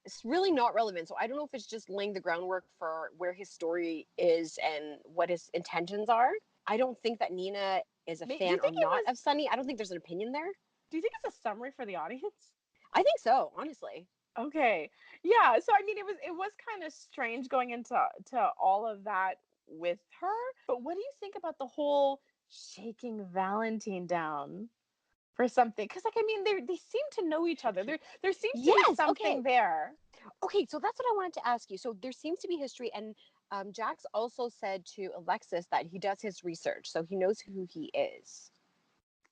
It's really not relevant. So I don't know if it's just laying the groundwork for where his story is and what his intentions are. I don't think that Nina is a Do fan you or think it not was? of Sunny. I don't think there's an opinion there. Do you think it's a summary for the audience? I think so, honestly. Okay, yeah. So I mean, it was kind of strange going into to all of that with her. But what do you think about the whole shaking Valentine down for something? Because like, I mean, they seem to know each other. There seems to be Yes. Okay. something there. Okay. So that's what I wanted to ask you. So there seems to be history, and Jax also said to Alexis that he does his research, so he knows who he is.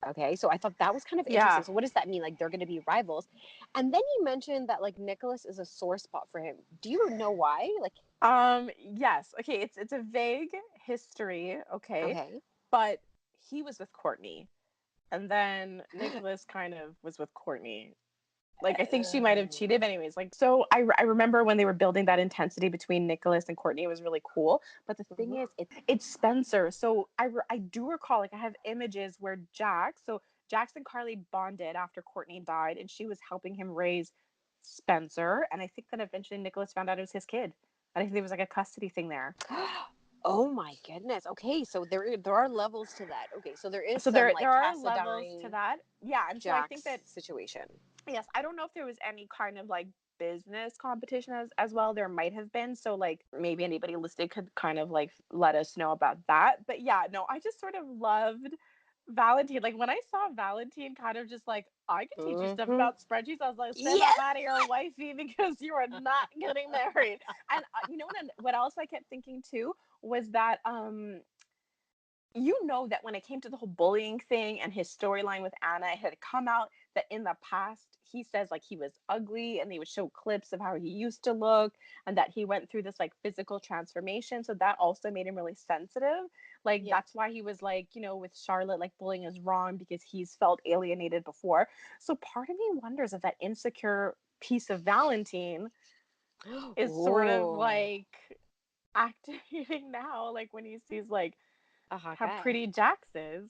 Okay, so I thought that was kind of Yeah. interesting. So what does that mean? Like they're going to be rivals, and then he mentioned that like Nicholas is a sore spot for him. Do you know why? Like, Yes. Okay, it's a vague history, okay? okay, But he was with Courtney, and then Nicholas kind of was with Courtney. Like, I think she might have cheated anyways. Like, so I remember when they were building that intensity between Nicholas and Courtney, it was really cool. But the thing Mhm. is, it's Spencer. So I do recall, like, I have images where Jax and Carly bonded after Courtney died, and she was helping him raise Spencer. And I think that eventually Nicholas found out it was his kid. And I think there was like a custody thing there. Oh my goodness. Okay, so there are levels to that. Okay, so there is So some there like are levels to Cassadine that. Yeah, and so I think Jax that, situation. yes, I don't know if there was any kind of like business competition as well. There might have been. So like maybe anybody listed could kind of like let us know about that. But yeah, no, I just sort of loved Valentine. Like when I saw Valentine kind of just like, I can teach you stuff Hmm. about spreadsheets. I was like, step Yeah. up out of your wifey, because you are not getting married. And you know what else I kept thinking too was that you know that when it came to the whole bullying thing and his storyline with Anna, it had come out that in the past he says like he was ugly, and they would show clips of how he used to look, and that he went through this like physical transformation. So that also made him really sensitive. Like Yeah. that's why he was like, with Charlotte, like bullying is wrong because he's felt alienated before. So part of me wonders if that insecure piece of Valentine is sort of Oh. like activating now, like when he sees like A how Hawkeye. pretty Jax is.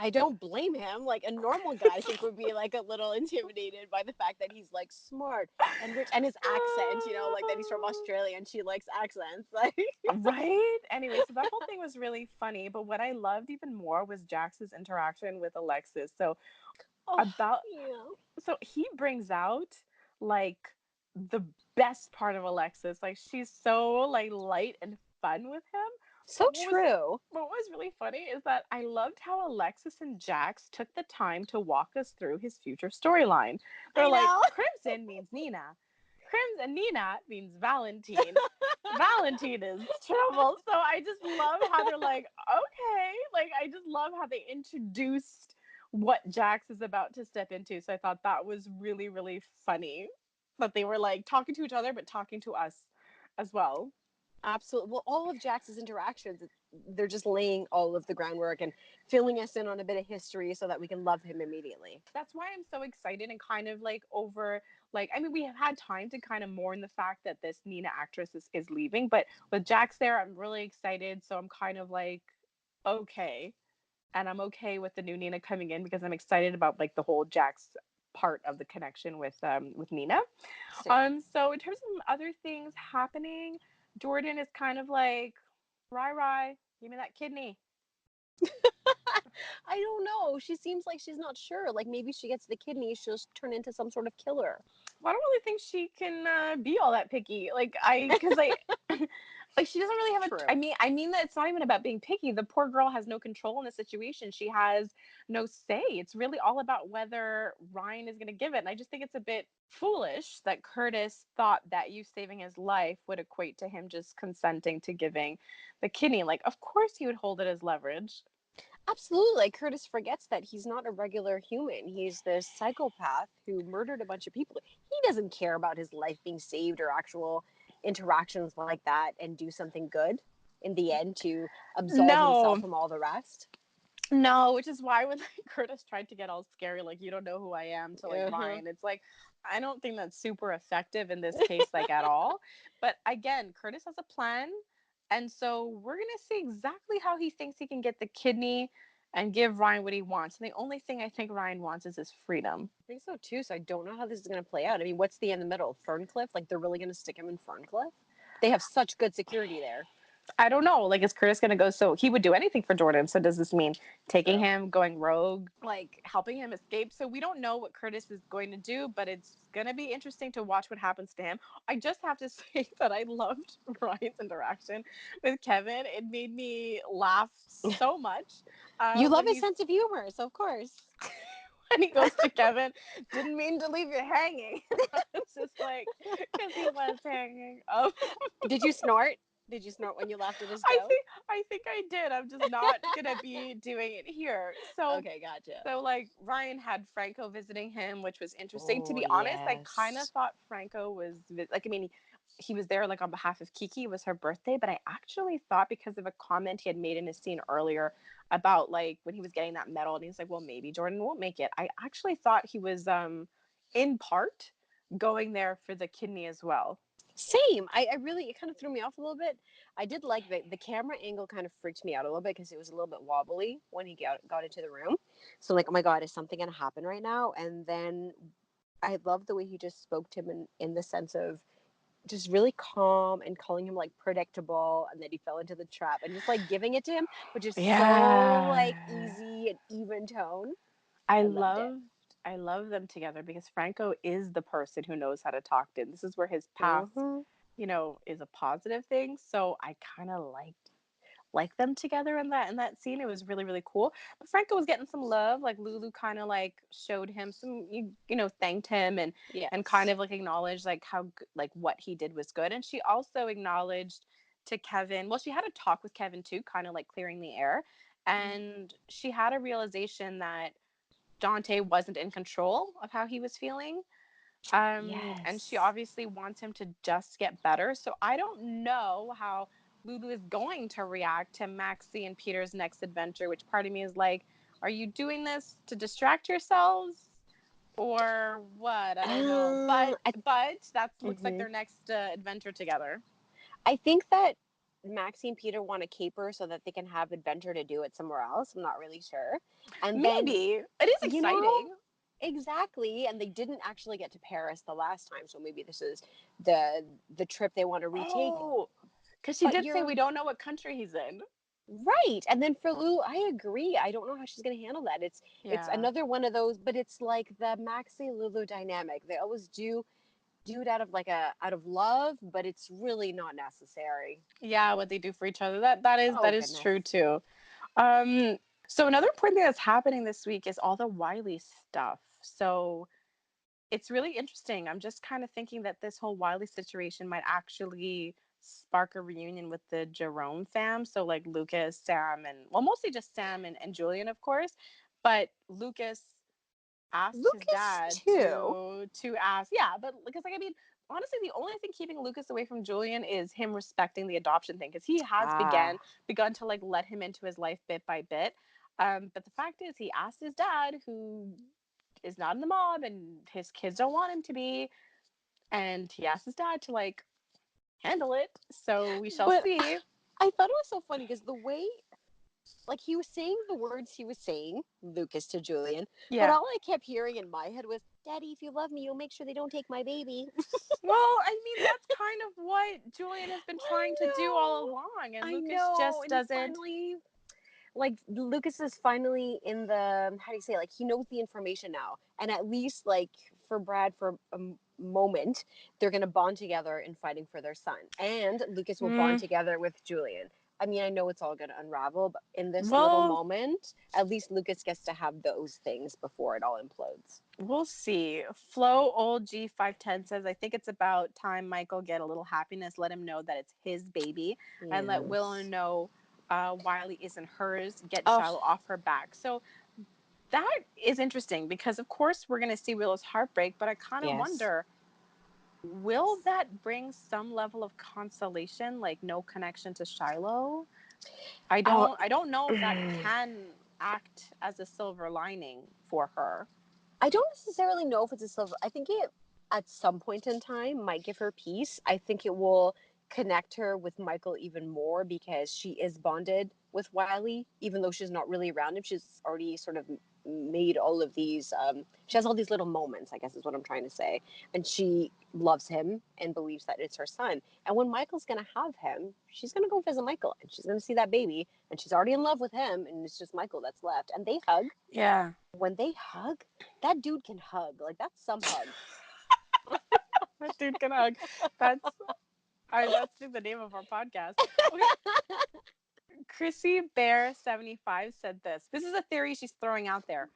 I don't blame him. Like a normal guy, I think would be like a little intimidated by the fact that he's like smart and rich and his accent. Like that he's from Australia and she likes accents. Like, Right? Anyway, so that whole thing was really funny. But what I loved even more was Jax's interaction with Alexis. oh About yeah, so he brings out like the best part of Alexis. Like she's so like light and fun with him. so But true. what was really funny is that I loved how Alexis and Jax took the time to walk us through his future storyline. They're I like, know. Crimson means Nina. Crimson Nina means Valentine. Valentine is trouble. So I just love how they're like, okay. Like I just love how they introduced what Jax is about to step into. So I thought that was really, really funny that they were like talking to each other, but talking to us as well. Absolutely. Well, all of Jax's interactions, they're just laying all of the groundwork and filling us in on a bit of history so that we can love him immediately. That's why I'm so excited and kind of like over, like, I mean, we have had time to kind of mourn the fact that this Nina actress is leaving, but with Jax there, I'm really excited. So I'm kind of like, okay. and I'm okay with the new Nina coming in because I'm excited about like the whole Jax part of the connection with Nina. Same. So in terms of other things happening, Jordan is kind of like, Rai, give me that kidney. I don't know. She seems like she's not sure. Like maybe she gets the kidney, she'll turn into some sort of killer. Well, I don't really think she can be all that picky. Because I, like, she doesn't really have a. True. I mean that it's not even about being picky. The poor girl has no control in the situation. She has no say. It's really all about whether Ryan is going to give it. And I just think it's a bit foolish that Curtis thought that you saving his life would equate to him just consenting to giving the kidney. Like, of course he would hold it as leverage. Absolutely. Like Curtis forgets that he's not a regular human. He's this psychopath who murdered a bunch of people. He doesn't care about his life being saved or actual interactions like that and do something good in the end to absolve himself No, from all the rest. No, which is why when like, Curtis tried to get all scary, like you don't know who I am, to like Uh-huh. Ryan, it's like I don't think that's super effective in this case, like at all. But again, Curtis has a plan, and so we're gonna see exactly how he thinks he can get the kidney and give Ryan what he wants. And the only thing I think Ryan wants is his freedom. I think so too. So I don't know how this is going to play out. I mean, what's the in the middle? Ferncliff? Like they're really going to stick him in Ferncliff? They have such good security there. I don't know. Like, is Curtis going to go? So he would do anything for Jordan. So does this mean taking True. him, going rogue, like helping him escape? So we don't know what Curtis is going to do, but it's going to be interesting to watch what happens to him. I just have to say that I loved Ryan's interaction with Kevin. It made me laugh so much You love when his he's sense of humor, so of course. when he goes to Kevin. Didn't mean to leave you hanging. It's just like because he was hanging. Did you snort? Did you snort when you laughed at his I joke? think I think I did. I'm just not gonna be doing it here. Okay, gotcha. So like Ryan had Franco visiting him, which was interesting. To Oh, be honest, I kind of yes. thought Franco was like. I mean, he was there like on behalf of Kiki. It was her birthday, but I actually thought because of a comment he had made in his scene earlier about like when he was getting that medal, and he's like, "Well, maybe Jordan won't make it." I actually thought he was in part going there for the kidney as well. Same. I really, it kind of threw me off a little bit. I did like the camera angle kind of freaked me out a little bit because it was a little bit wobbly when he got into the room. So, like, oh my God, is something going to happen right now? And then I love the way he just spoke to him in the sense of just really calm and calling him like predictable and that he fell into the trap and just like giving it to him, which is so like Yeah. easy and even tone. I I loved it. love I love them together because Franco is the person who knows how to talk to him. This is where his past, Hmm. is a positive thing. So I kind of like them together in that scene. It was really really cool. But Franco was getting some love. Like Lulu kind of like showed him some thanked him and kind Yes. of like acknowledged like like what he did was good. And she also acknowledged to Kevin. Well, she had a talk with Kevin too, kind of like clearing the air. And she had a realization that Dante wasn't in control of how he was feeling. And she Yes. obviously wants him to just get better. So I don't know how Lulu is going to react to Maxie and Peter's next adventure, which part of me is like, are you doing this to distract yourselves? Or what? I don't know. But I, that looks like mhm. their next adventure together. I think that Maxie and Peter want a caper so that they can have adventure to do it somewhere else. I'm not really sure. And then, Maybe. It is you know, exciting. exactly. And they didn't actually get to Paris the last time, so maybe this is the trip they want to retake. Oh, because she But did say you're we don't know what country he's in. right. And then for Lou, I agree. I don't know how she's going to handle that. It's Yeah. another one of those, but it's like the Maxie Lulu dynamic. They always do it out of out of love, but it's really not necessary. Yeah, what they do for each other. That is Oh that is goodness. true too. Um, so another important thing that's happening this week is all the Wiley stuff. So it's really interesting. I'm just kind of thinking that this whole Wiley situation might actually spark a reunion with the Jerome fam. So like Lucas, Sam, and well, mostly just Sam and Julian, of course. But Lucas asked his Lucas dad too. to ask, yeah, but because like I mean, honestly, the only thing keeping Lucas away from Julian is him respecting the adoption thing because he has Ah. begun to like let him into his life bit by bit. But the fact is, he asked his dad, who is not in the mob, and his kids don't want him to be, and he asked his dad to like handle it. So we shall But see. I thought it was so funny because the way like he was saying the words he was saying, Lucas to Julian, but Yeah. all I kept hearing in my head was, "Daddy, if you love me, you'll make sure they don't take my baby." Well, I mean, that's kind of what Julian has been trying to do all I along, and know, I Lucas know, just and he doesn't. finally, like Lucas is finally in the, how do you say, like he knows the information now, and at least like for Brad for moment they're gonna bond together in fighting for their son, and Lucas will bond Mm, together with Julian. I mean, I know it's all gonna unravel, but in this little well, moment, at least Lucas gets to have those things before it all implodes. we'll see. Flo old G510 says, I think it's about time Michael get a little happiness. Let him know that it's his baby, and let Willow Yes. know Wiley isn't hers. Get Oh, Shiloh off her back. So that is interesting because, of course, we're going to see Willow's heartbreak, but I kind of yes. wonder, will that bring some level of consolation, like no connection to Shiloh? Oh, I don't know if that can act as a silver lining for her. I don't necessarily know if it's a silver. I think it, at some point in time, might give her peace. I think it will connect her with Michael even more because she is bonded with Wiley, even though she's not really around him. She's already sort of made all of these. She has all these little moments, I guess is what I'm trying to say, and she loves him and believes that it's her son. And when Michael's gonna have him, she's gonna go visit Michael and she's gonna see that baby, and she's already in love with him, and it's just Michael that's left. And they hug. Yeah. When they hug, that dude can hug. Like that's some hug. That dude can hug. That's that's the name of our podcast. Okay. Chrissy Bear 75 said this. This is a theory she's throwing out there.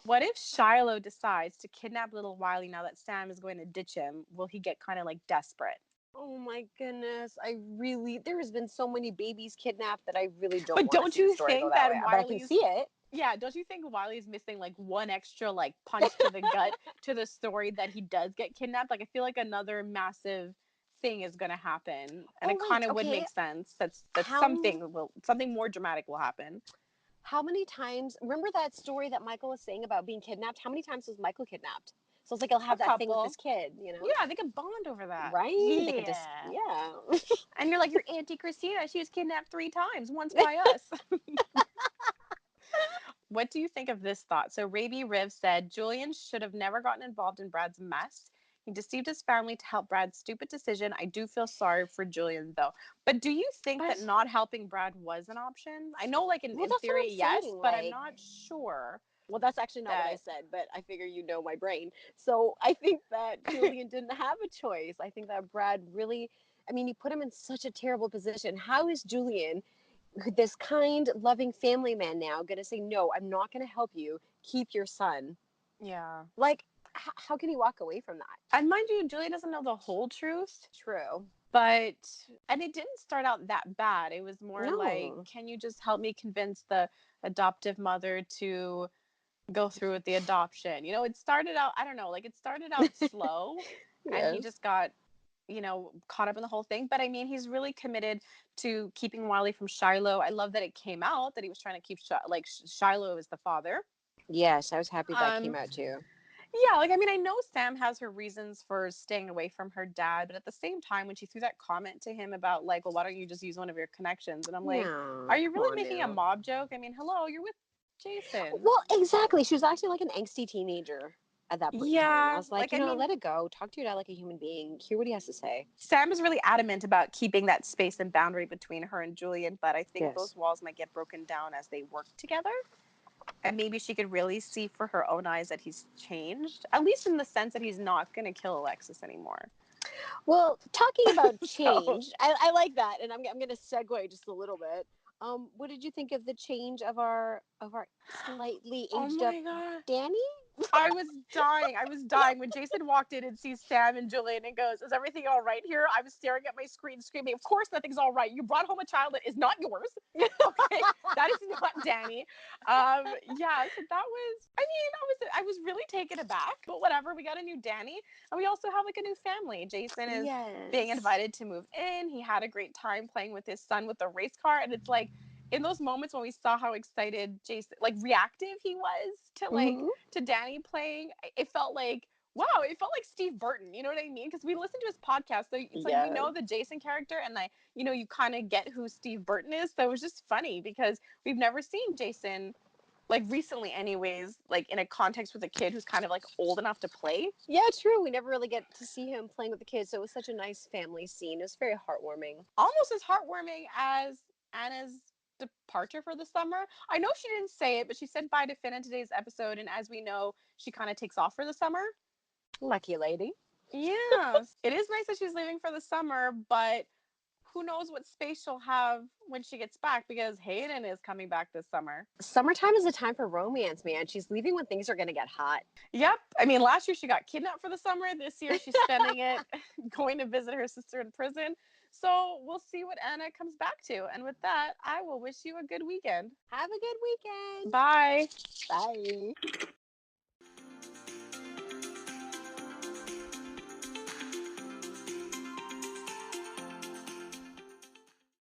What if Shiloh decides to kidnap little Wiley now that Sam is going to ditch him? Will he get kind of like desperate? Oh my goodness. I really, there has been so many babies kidnapped that I really don't But want to don't see the you story go think that that way. But I can Wiley's see it. yeah, don't you think Wiley's missing like one extra like punch to the gut to the story that he does get kidnapped? Like I feel like another massive thing is going to happen and Oh it kind wait, of would okay. make sense that How something more dramatic will happen. how many times, remember that story that Michael was saying about being kidnapped? How many times was Michael kidnapped? So it's like he'll A have that thing with couple. this kid, you know? Yeah, they could bond over that. Right? They could just, Yeah. yeah. And you're like your Auntie Christina, she was kidnapped 3 times, once by us. What do you think of this thought? So Raby Riv said Julian should have never gotten involved in Brad's mess. He deceived his family to help Brad's stupid decision. I do feel sorry for Julian though. But do you think that But, not helping Brad was an option? I know like well, in that's what I'm theory, yes, saying. but I'm Like, not sure well, that's actually not what I that said, but I figure you know my brain. So I think that Julian didn't have a choice. I think that Brad really, I mean, he put him in such a terrible position. How is Julian, this kind, loving family man, now going to say, no, I'm not going to help you, keep your son? yeah. Like, how can he walk away from that? And mind you, Julia doesn't know the whole truth. True. But and it didn't start out that bad. It was more like, No. can you just help me convince the adoptive mother to go through with the adoption? You know, it started out, I don't know, like it started out slow and he Yes. just got, caught up in the whole thing. But I mean, he's really committed to keeping Wiley from Shiloh. I love that it came out that he was trying to keep Shiloh as the father. Yes, I was happy that came Um, out too. yeah, like I mean, I know Sam has her reasons for staying away from her dad, but at the same time, when she threw that comment to him about like, well, why don't you just use one of your connections? And I'm like, Yeah, are you come really on making a now. mob joke? I mean, hello, you're with Jason. Well, exactly. She was acting like an angsty teenager at that point in time. I Yeah, was like, like you I know, mean, let it go. Talk to your dad like a human being. Hear what he has to say. Sam is really adamant about keeping that space and boundary between her and Julian, but I think Yes. those walls might get broken down as they work together. And maybe she could really see for her own eyes that he's changed, at least in the sense that he's not going to kill Alexis anymore. Well, talking about So, change, I like that, and I'm going to segue just a little bit. What did you think of the change of our slightly oh aged up my God. Danny? I was dying. I was dying when Jason walked in and sees Sam and Julian and goes, "Is everything all right here?" I was staring at my screen, screaming, "Of course nothing's all right. You brought home a child that is not yours. Okay, that is not Danny." Yeah. So that was. I mean, I was really taken aback, but whatever. We got a new Danny, and we also have like a new family. Jason is being Yes. invited to move in. He had a great time playing with his son with the race car, and it's like in those moments when we saw how excited Jason, like reactive he was to like Hmm. to Danny playing, it felt like wow, it felt like Steve Burton. You know what I mean? Because we listened to his podcast, so it's like we know the Jason character, and like you kind of get who Steve Burton is. So it was just funny because we've never seen Jason like recently, anyways, like in a context with a kid who's kind of like old enough to play. Yeah, true. We never really get to see him playing with the kids, so it was such a nice family scene. It was very heartwarming. Almost as heartwarming as Anna's departure for the summer. I know she didn't say it, but she said bye to Finn in today's episode, and as we know, she kind of takes off for the summer. Lucky lady. Yeah, it is nice that she's leaving for the summer, but who knows what space she'll have when she gets back because Hayden is coming back this summer. Summertime is a time for romance, man. She's leaving when things are going to get hot. Yep. I mean, last year she got kidnapped for the summer. This year she's spending it going to visit her sister in prison. So we'll see what Anna comes back to. And with that, I will wish you a good weekend. Have a good weekend. Bye. Bye.